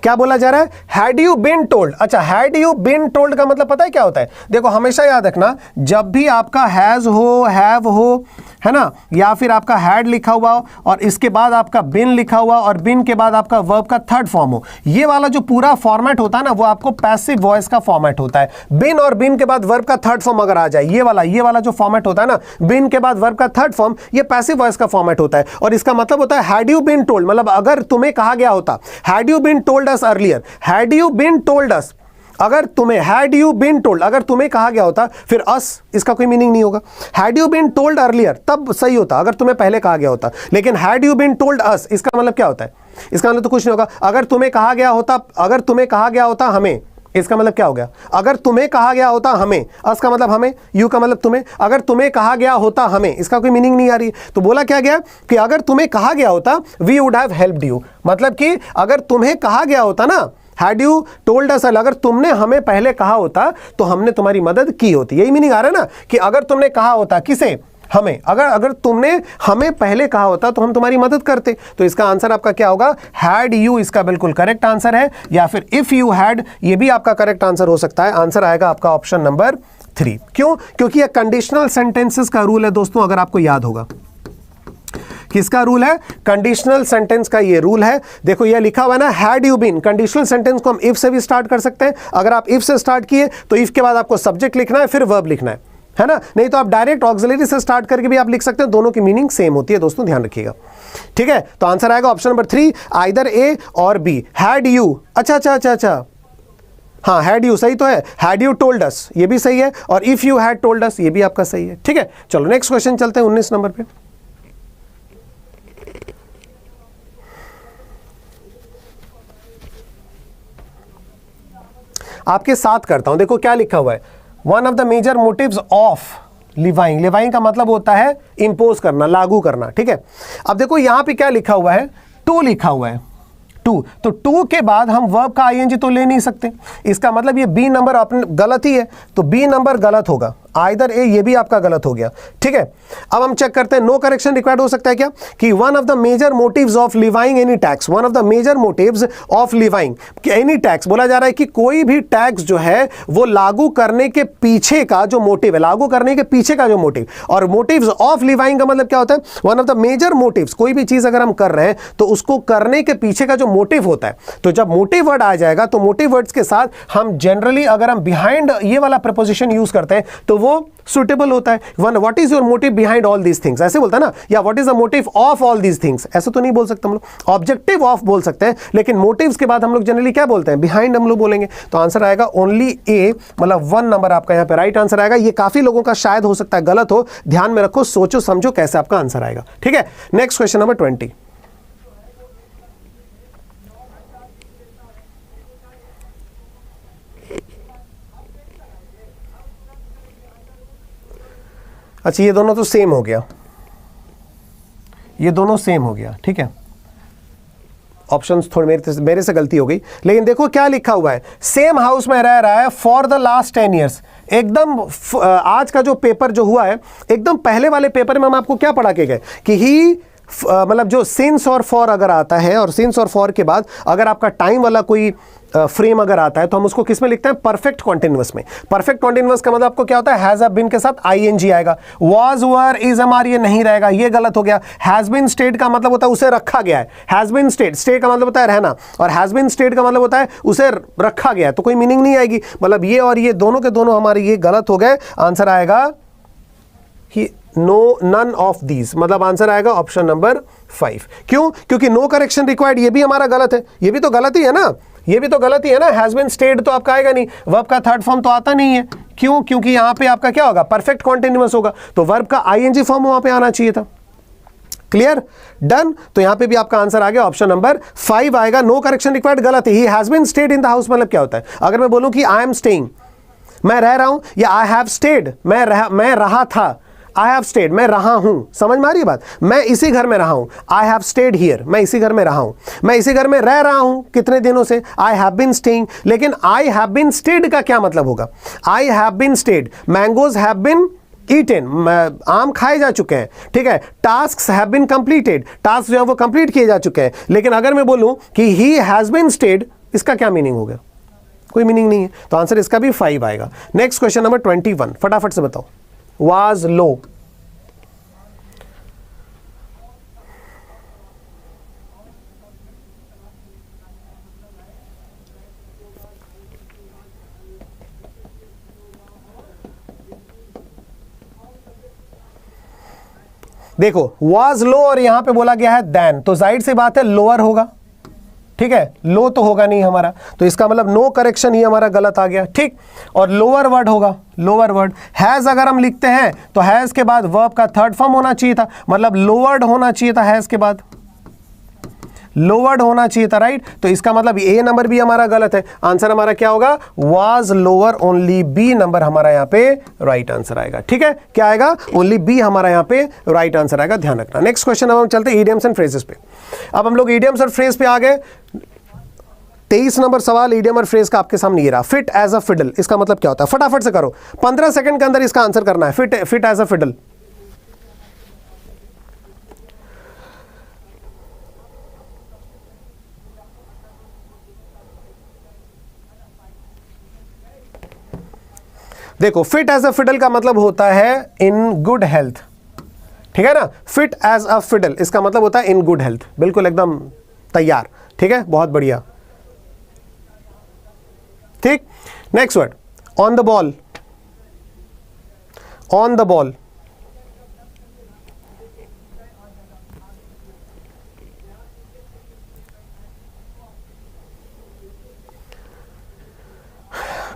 क्या बोला जा रहा है? Had you been told. अच्छा, हैड यू बीन टोल्ड का मतलब पता है क्या होता है? देखो हमेशा याद रखना, जब भी आपका हैज हो, हैव हो, है ना, या फिर आपका हैड लिखा हुआ हो और इसके बाद आपका बिन लिखा हुआ और बिन के बाद आपका वर्ब का थर्ड फॉर्म हो, ये वाला जो पूरा फॉर्मेट होता है ना, वो आपको पैसिव वॉइस का फॉर्मेट होता है। बिन और बिन के बाद वर्ब का थर्ड फॉर्म अगर आ जाए, ये वाला जो फॉर्मेट होता है ना, बिन के बाद वर्ब का थर्ड फॉर्म, ये पैसिव वॉइस का फॉर्मेट होता है। और इसका मतलब होता है हैड यू बीन टोल्ड, मतलब अगर तुम्हें कहा गया होता, had you been told us earlier, had you been told us, अगर तुम्हें हैड यू बीन टोल्ड, अगर तुम्हें कहा गया होता, फिर अस इसका कोई मीनिंग नहीं होगा। Had you been told earlier तब सही होता, अगर तुम्हें पहले कहा गया होता। लेकिन had you been told us, इसका मतलब क्या होता है? इसका मतलब तो कुछ नहीं होगा। अगर तुम्हें कहा गया होता, अगर तुम्हें कहा गया होता हमें, इसका मतलब क्या हो गया? अगर तुम्हें कहा गया होता हमें, अस का मतलब हमें, यू का मतलब तुम्हें, अगर तुम्हें कहा गया होता हमें, इसका कोई मीनिंग नहीं आ रही। तो बोला क्या गया कि अगर तुम्हें कहा गया होता, we would have helped you, मतलब कि अगर तुम्हें कहा गया होता ना, हैड यू टोल्ड अस, अगर तुमने हमें पहले कहा होता तो हमने तुम्हारी मदद की होती। यही मीनिंग आ रहा है ना, कि अगर तुमने कहा होता, किसे? हमें, अगर तुमने हमें पहले कहा होता तो हम तुम्हारी मदद करते। तो इसका आंसर आपका क्या होगा? हैड यू, इसका बिल्कुल करेक्ट आंसर है, या फिर इफ यू हैड, ये भी आपका करेक्ट आंसर हो सकता है। आंसर आएगा आपका ऑप्शन नंबर 3। क्यों? क्योंकि यह कंडीशनल सेंटेंसेस का रूल है दोस्तों, अगर आपको याद होगा। किसका रूल है? कंडीशनल सेंटेंस का ये रूल है। देखो ये लिखा हुआ है ना, had you been. Conditional sentence को हम इफ से भी स्टार्ट कर सकते हैं। अगर आप इफ से स्टार्ट किए तो इफ के बाद आपको सब्जेक्ट लिखना है, फिर वर्ब लिखना है ना। नहीं तो आप डायरेक्ट ऑक्सिलरी से स्टार्ट करके भी आप लिख सकते हैं, दोनों की मीनिंग सेम होती है दोस्तों, ध्यान रखिएगा, ठीक है। तो आंसर आएगा ऑप्शन नंबर 3, आइदर ए और बी। हैड यू, अच्छा, हाँ हैड यू सही तो है, हैड यू टोल्ड अस ये भी सही है, और if you had told us ये भी आपका सही है, ठीक है। चलो नेक्स्ट क्वेश्चन चलते हैं 19 नंबर पे। आपके साथ करता हूं, देखो क्या लिखा हुआ है, one of the major motives of levying. Levying का मतलब होता है इंपोज करना, लागू करना, ठीक है। अब देखो यहां पे क्या लिखा हुआ है, टू लिखा हुआ है, टू, तो टू के बाद हम वर्ब का आईएनजी तो ले नहीं सकते। इसका मतलब ये बी नंबर अपने गलत ही है, तो बी नंबर गलत होगा, आइदर ए, ये भी आपका गलत हो गया, ठीक है। अब हम चेक करते हैं, नो करेक्शन रिक्वायर्ड हो सकता है क्या, कि one of the major motives of levying any tax, one of the major motives of levying any tax, बोला जा रहा है कि कोई भी टैक्स जो है वो लागू करने के पीछे का जो मोटिव है, लागू करने के पीछे का जो मोटिव, और मोटिव्स ऑफ लिवाइंग का मतलब क्या होता है, one of the major motives, कोई भी चीज अगर हम कर रहे हैं तो उसको करने के पीछे का जो मोटिव होता है। तो जब मोटिव वर्ड आ जाएगा तो मोटिव वर्ड्स के साथ हम जनरली अगर हम बिहाइंड ये वाला प्रपोजिशन यूज करते हैं तो वो सुटेबल होता है। One, what is your motive behind all these things, ऐसे बोलता है ना, या what is the motive of all these things, ऐसे तो नहीं बोल सकते हम लोग, ऑब्जेक्टिव ऑफ बोल सकते हैं, लेकिन मोटिव्स के बाद हम लोग जनरली क्या बोलते हैं, बिहाइंड हम लोग बोलेंगे। तो आंसर आएगा ओनली ए, मतलब 1 नंबर आपका यहां पे राइट आंसर आएगा। ये काफी लोगों का शायद हो सकता है गलत हो, ध्यान में रखो, सोचो समझो कैसे आपका आंसर आएगा, ठीक है। Next question number 20। अच्छा ये दोनों तो सेम हो गया, ये दोनों सेम हो गया, ठीक है। ऑप्शंस थोड़े मेरे से गलती हो गई, लेकिन देखो क्या लिखा हुआ है, सेम हाउस में रह रहा है फॉर द लास्ट 10 ईयर्स। एकदम आज का जो पेपर जो हुआ है, एकदम पहले वाले पेपर में हम आपको क्या पढ़ा के गए कि ही मतलब जो सिंस और फॉर अगर आता है और सिंस और फॉर के बाद अगर आपका टाइम वाला कोई फ्रेम अगर आता है तो हम उसको किस में लिखते हैं, परफेक्ट कॉन्टिन्यूअस में। परफेक्ट कॉन्टिन्यूअस का मतलब आपको क्या होता है, हैज बीन के साथ आईएनजी आएगा, was were is am are ये नहीं रहेगा, ये गलत हो गया। हैज बीन स्टेड का मतलब होता है उसे रखा गया है, हैज बीन स्टेड, स्टे का मतलब होता है रहना, और हैज बीन स्टेड का मतलब होता है उसे रखा गया है, तो कोई मीनिंग नहीं आएगी। मतलब ये और ये दोनों के दोनों हमारे ये गलत हो गए। आंसर आएगा नो नन ऑफ दीज, मतलब आंसर आएगा ऑप्शन नंबर 5। क्यों? क्योंकि नो करेक्शन रिक्वायर्ड ये भी हमारा गलत है, ये भी तो गलत ही है ना, ये भी तो गलत ही है ना। हैज बीन स्टेड तो आपका आएगा नहीं, वर्ब का थर्ड फॉर्म तो आता नहीं है। क्यों? क्योंकि यहां पे आपका क्या होगा, परफेक्ट कॉन्टिन्यूअस होगा, तो वर्ब का आईएनजी फॉर्म वहां पे आना चाहिए था। क्लियर? डन। तो यहां पे भी आपका आंसर आ गया ऑप्शन नंबर 5 आएगा। नो करेक्शन रिक्वायर्ड गलत है। He has been stayed in the house मतलब क्या होता है, अगर मैं बोलूं कि आई एम स्टेइंग, मैं रह रहा हूं, या आई हैव स्टेड, मैं रहा था, आई हैव स्टेड मैं रहा हूं, समझ में आ रही है बात, मैं इसी घर में रहा हूं, आई हैव स्टेड हियर, मैं इसी घर में रहा हूं, मैं इसी घर में रह रहा हूं कितने दिनों से, आई हैव बीन स्टेइंग। लेकिन आई हैव बीन स्टेड का क्या मतलब होगा, I have been stayed, mangoes have been eaten, आम खाए जा चुके हैं, ठीक है। Tasks have been completed, task जो है वो कंप्लीट किए जा चुके हैं। लेकिन अगर मैं बोलूं कि ही हैज बीन स्टेड, इसका क्या मीनिंग होगा, कोई मीनिंग नहीं है, तो आंसर इसका भी 5 आएगा। नेक्स्ट क्वेश्चन नंबर 21, फटाफट से बताओ। Was low, देखो was low और यहां पे बोला गया है then, तो जाहिर सी बात है लोअर होगा, ठीक है। लो तो होगा नहीं हमारा, तो इसका मतलब नो करेक्शन ही हमारा गलत आ गया, ठीक। और लोअर वर्ड होगा, लोअर वर्ड। हैज अगर हम लिखते हैं तो हैज के बाद वर्ब का थर्ड फॉर्म होना चाहिए था, मतलब लोअर्ड होना चाहिए था, हैज के बाद लोअर्ड होना चाहिए था, राइट। तो इसका मतलब ए नंबर भी हमारा गलत है। आंसर हमारा क्या होगा, was lower, only B number हमारा यहां पे राइट आंसर आएगा, ठीक है। क्या आएगा, ओनली बी हमारा यहां पे राइट आंसर आएगा, ध्यान रखना। नेक्स्ट क्वेश्चन अब हम चलते हैं इडियम्स एंड फ्रेजेस पे। अब हम लोग इडियम्स और फ्रेज पे आ गए। 23 नंबर सवाल इडियम और फ्रेज का आपके सामने ये रहा, फिट एज अ फिडल, इसका मतलब क्या होता है, फटाफट से करो, 15 सेकंड के अंदर इसका आंसर करना है। फिट एज अ फिडल, देखो फिट एज अ फिडल का मतलब होता है इन गुड हेल्थ, ठीक है ना। फिट एज अ फिडल इसका मतलब होता है इन गुड हेल्थ, बिल्कुल एकदम तैयार, ठीक है, बहुत बढ़िया, ठीक। Next word, on the ball, on the ball,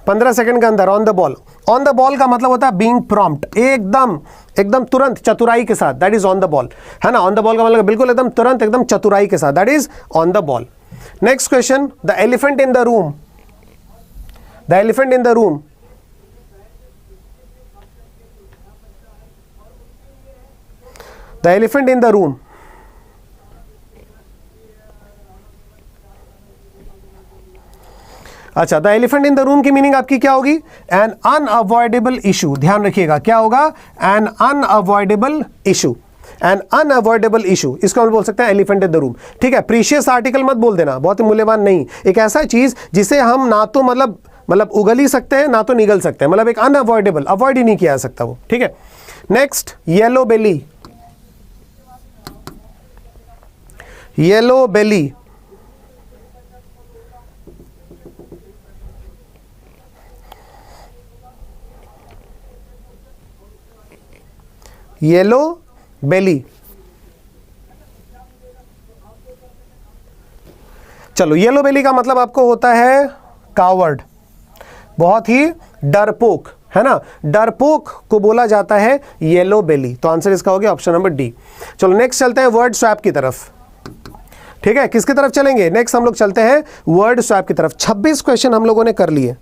पंद्रह सेकंड के अंदर on the ball. On the ball का मतलब होता है बीइंग प्रॉम्प्ट, एकदम तुरंत, चतुराई के साथ, that is on the ball, है ना। ऑन द बॉल का मतलब बिल्कुल एकदम तुरंत, एकदम चतुराई के साथ, that is on the ball. Next question, the elephant in the room, the elephant in the room, the elephant in the room, अच्छा, the elephant in the room की मीनिंग आपकी क्या होगी, एन अनअवॉइडेबल इशू, ध्यान रखिएगा क्या होगा, N unavoidable issue, N unavoidable issue, इसको हम बोल सकते हैं एलिफेंट इन द रूम, ठीक है। प्रीशियस आर्टिकल मत बोल देना, बहुत ही मूल्यवान नहीं, एक ऐसा चीज जिसे हम ना तो मतलब उगल ही सकते हैं ना तो निगल सकते हैं, मतलब एक अनअवॉइडेबल, अवॉइड ही नहीं किया जा सकता वो, ठीक है। नेक्स्ट, येलो बेली, येलो बेली, येलो बेली, चलो येलो बेली का मतलब आपको होता है कावर्ड, बहुत ही डरपोक, है ना। डरपोक को बोला जाता है येलो बेली, तो आंसर इसका हो गया ऑप्शन नंबर डी। चलो नेक्स्ट चलते हैं वर्ड स्वैप की तरफ, ठीक है। किसकी तरफ चलेंगे, नेक्स्ट हम लोग चलते हैं वर्ड स्वैप की तरफ। 26 क्वेश्चन हम लोगों ने कर लिए,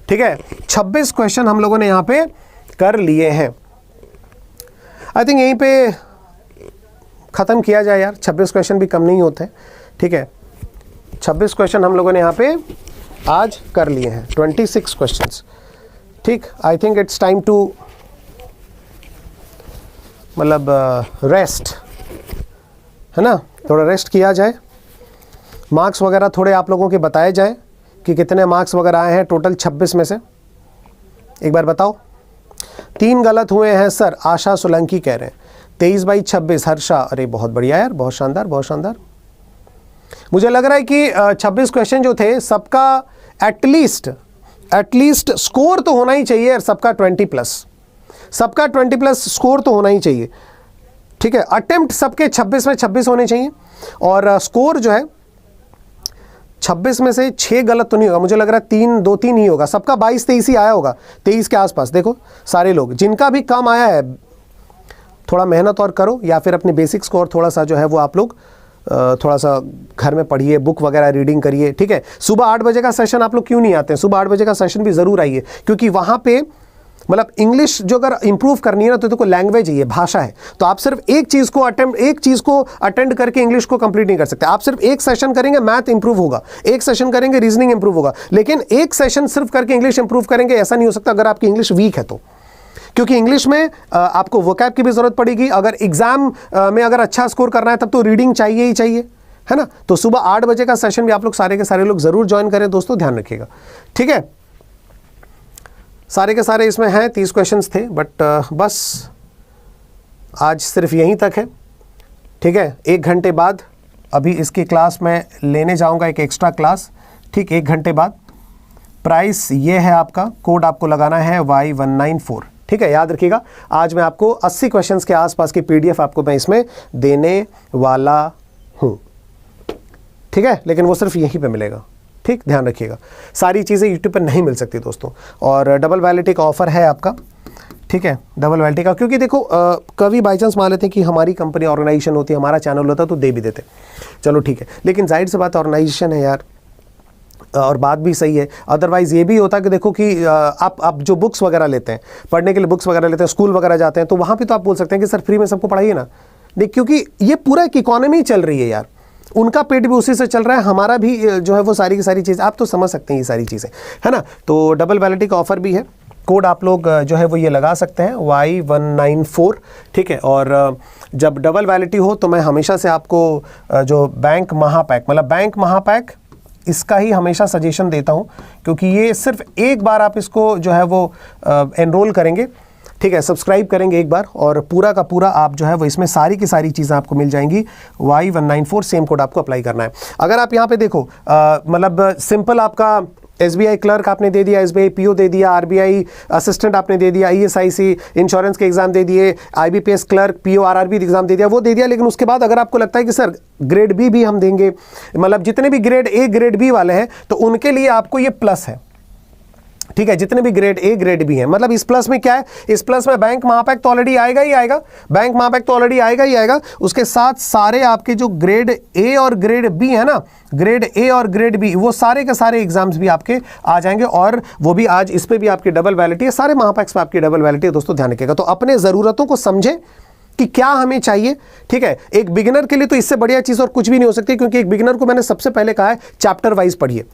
ठीक है, 26 क्वेश्चन हम लोगों ने यहां पे कर लिए हैं। आई थिंक यहीं पे ख़त्म किया जाए यार, 26 क्वेश्चन भी कम नहीं होते, ठीक है। 26 क्वेश्चन हम लोगों ने यहाँ पे आज कर लिए हैं, 26 क्वेश्चंस, ठीक। I think it's time to मतलब रेस्ट, है ना, थोड़ा रेस्ट किया जाए। मार्क्स वगैरह थोड़े आप लोगों के बताए जाएं कि कितने मार्क्स वगैरह आए हैं टोटल 26 में से, एक बार बताओ। 3 गलत हुए हैं सर, आशा सोलंकी कह रहे हैं। 23/26 हर्षा, अरे बहुत बढ़िया यार, बहुत शानदार, बहुत शानदार। मुझे लग रहा है कि 26 क्वेश्चन जो थे सबका एटलीस्ट स्कोर तो होना ही चाहिए यार, सबका 20+, सबका 20+ स्कोर तो होना ही चाहिए, ठीक है। अटेम्प्ट सबके 26 में 26 होने चाहिए, और स्कोर जो है 26 में से 6 गलत तो नहीं होगा, मुझे लग रहा है 3-2-3 ही होगा, सबका 22-23 ही आया होगा, 23 के आसपास। देखो सारे लोग, जिनका भी कम आया है थोड़ा मेहनत और करो, या फिर अपने बेसिक स्कोर थोड़ा सा जो है वो आप लोग थोड़ा सा घर में पढ़िए, बुक वगैरह रीडिंग करिए, ठीक है। सुबह 8 बजे का सेशन आप लोग क्यों नहीं आते हैं? सुबह 8 बजे का सेशन भी ज़रूर आइए, क्योंकि वहाँ पे मतलब इंग्लिश जो अगर इंप्रूव करनी है ना, तो देखो लैंग्वेज है, भाषा है, तो आप सिर्फ एक चीज़ को अटेंड करके इंग्लिश को कंप्लीट नहीं कर सकते। आप सिर्फ एक सेशन करेंगे मैथ इंप्रूव होगा, एक सेशन करेंगे रीजनिंग इंप्रूव होगा, लेकिन एक सेशन सिर्फ करके इंग्लिश इंप्रूव करेंगे ऐसा नहीं हो सकता अगर आपकी इंग्लिश वीक है तो, क्योंकि इंग्लिश में आपको वोकैब की भी जरूरत पड़ेगी। अगर एग्जाम में अगर अच्छा स्कोर करना है तब तो रीडिंग चाहिए ही चाहिए, है ना। तो सुबह 8 बजे का सेशन भी आप लोग सारे के सारे लोग जरूर ज्वाइन करें दोस्तों, ध्यान रखिएगा, ठीक है। सारे के सारे इसमें हैं 30 क्वेश्चंस थे, बट बस आज सिर्फ यहीं तक है, ठीक है। 1 घंटे बाद अभी इसकी क्लास में लेने जाऊंगा, एक एक्स्ट्रा क्लास, ठीक। 1 घंटे बाद प्राइस ये है आपका, कोड आपको लगाना है Y194, ठीक है, याद रखिएगा। आज मैं आपको 80 क्वेश्चंस के आसपास की PDF आपको मैं इसमें देने वाला हूँ, ठीक है, लेकिन वो सिर्फ यहीं पे मिलेगा, ठीक, ध्यान रखिएगा। सारी चीज़ें YouTube पर नहीं मिल सकती दोस्तों, और डबल वैलिडिटी का ऑफर है आपका, ठीक है, डबल वैलिडिटी का, क्योंकि देखो कभी बाई चांस मान लेते हैं कि हमारी कंपनी ऑर्गेनाइजेशन होती है, हमारा चैनल होता है तो दे भी देते, चलो ठीक है, लेकिन जाहिर सी बात ऑर्गेनाइजेशन है यार, और बात भी सही है। अदरवाइज़ ये भी होता कि देखो कि आप जो बुक्स वगैरह लेते हैं, पढ़ने के लिए बुक्स वगैरह लेते हैं, स्कूल वगैरह जाते हैं, तो वहाँ पे तो आप बोल सकते हैं कि सर फ्री में सबको पढ़ाइए ना, देख, क्योंकि ये पूरा एक इकोनॉमी चल रही है यार, उनका पेट भी उसी से चल रहा है, हमारा भी जो है वो सारी की सारी चीज़, आप तो समझ सकते हैं ये सारी चीज़ें, है ना। तो डबल वैलिडिटी का ऑफर भी है, कोड आप लोग जो है वो ये लगा सकते हैं Y194, ठीक है। और जब डबल वैलिडिटी हो तो मैं हमेशा से आपको जो बैंक महापैक, मतलब बैंक महापैक, इसका ही हमेशा सजेशन देता हूँ, क्योंकि ये सिर्फ एक बार आप इसको जो है वो एनरोल करेंगे, ठीक है, सब्सक्राइब करेंगे एक बार, और पूरा का पूरा आप जो है वो इसमें सारी की सारी चीज़ें आपको मिल जाएंगी। Y194 सेम कोड आपको अप्लाई करना है। अगर आप यहाँ पे देखो मतलब सिंपल आपका SBI क्लर्क आपने दे दिया, SBI PO दे दिया, RBI असिस्टेंट आपने दे दिया, ESIC इंश्योरेंस के एग्जाम दे दिए, IBPS clerk, PO RRB exam दे दिया, वो दे दिया, लेकिन उसके बाद अगर आपको लगता है कि सर ग्रेड B भी हम देंगे, मतलब जितने भी ग्रेड A ग्रेड B वाले हैं, तो उनके लिए आपको ये प्लस है, ठीक है, जितने भी ग्रेड A ग्रेड B हैं। मतलब इस प्लस में क्या है, इस प्लस में बैंक महापैक तो ऑलरेडी आएगा ही आएगा, बैंक महापैक तो ऑलरेडी आएगा ही आएगा, उसके साथ सारे आपके जो ग्रेड A और ग्रेड B है ना, ग्रेड A और ग्रेड B, वो सारे के सारे एग्जाम्स भी आपके आ जाएंगे, और वो भी आज इस पे भी आपकी डबल वैलिडिटी है, सारे महापैक्स पे आपकी डबल वैलिडिटी है दोस्तों, ध्यान रखिएगा। तो अपने ज़रूरतों को समझें कि क्या हमें चाहिए, ठीक है। एक बिगिनर के लिए तो इससे बढ़िया चीज़ और कुछ भी नहीं हो सकती, क्योंकि एक बिगिनर को मैंने सबसे पहले कहा है चैप्टर वाइज पढ़िए,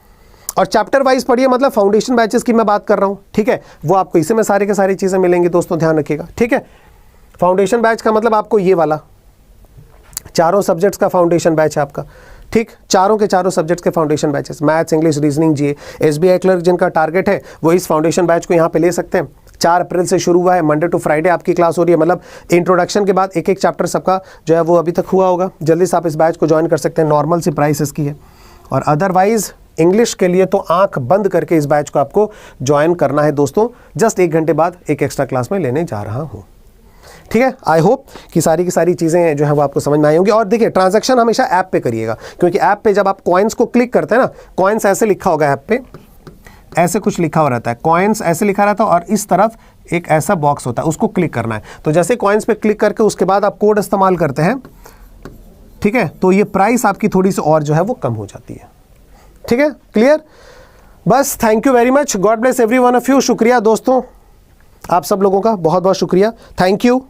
और चैप्टर वाइज पढ़िए, मतलब फाउंडेशन बैचेस की मैं बात कर रहा हूँ, ठीक है, वो आपको इसी में सारे के सारी चीज़ें मिलेंगी दोस्तों, ध्यान रखिएगा, ठीक है। फाउंडेशन बैच का मतलब आपको ये वाला चारों सब्जेक्ट्स का फाउंडेशन बैच है आपका, ठीक, चारों के चारों सब्जेक्ट्स के foundation batches, maths, English, reasoning, GA, SBI clerk जिनका टारगेट है वो इस फाउंडेशन बैच को यहाँ पे ले सकते हैं। 4 अप्रैल से शुरू हुआ है, मंडे टू फ्राइडे आपकी क्लास हो रही है, मतलब इंट्रोडक्शन के बाद एक एक चैप्टर सबका जो है वो अभी तक हुआ होगा। जल्दी से आप इस बैच को ज्वाइन कर सकते हैं, नॉर्मल सी प्राइस इसकी है। और अदरवाइज इंग्लिश के लिए तो आंख बंद करके इस बैच को आपको ज्वाइन करना है दोस्तों, जस्ट 1 घंटे बाद एक एक्स्ट्रा क्लास में लेने जा रहा हूँ, ठीक है। आई होप कि सारी की सारी चीज़ें जो है वो आपको समझ में आई होंगी। और देखिए ट्रांजैक्शन हमेशा ऐप पे करिएगा, क्योंकि ऐप पे जब आप कॉइन्स को क्लिक करते हैं ना, कॉइन्स ऐसे लिखा होगा ऐप पे, ऐसे कुछ लिखा हुआ रहता है, कॉइन्स ऐसे लिखा रहता है, और इस तरफ एक ऐसा बॉक्स होता है, उसको क्लिक करना है। तो जैसे कॉइन्स पे क्लिक करके उसके बाद आप कोड इस्तेमाल करते हैं, ठीक है, तो ये प्राइस आपकी थोड़ी सी और जो है वो कम हो जाती है, ठीक है, क्लियर। बस thank you very much, God bless every one of you. शुक्रिया दोस्तों, आप सब लोगों का बहुत बहुत शुक्रिया, थैंक यू।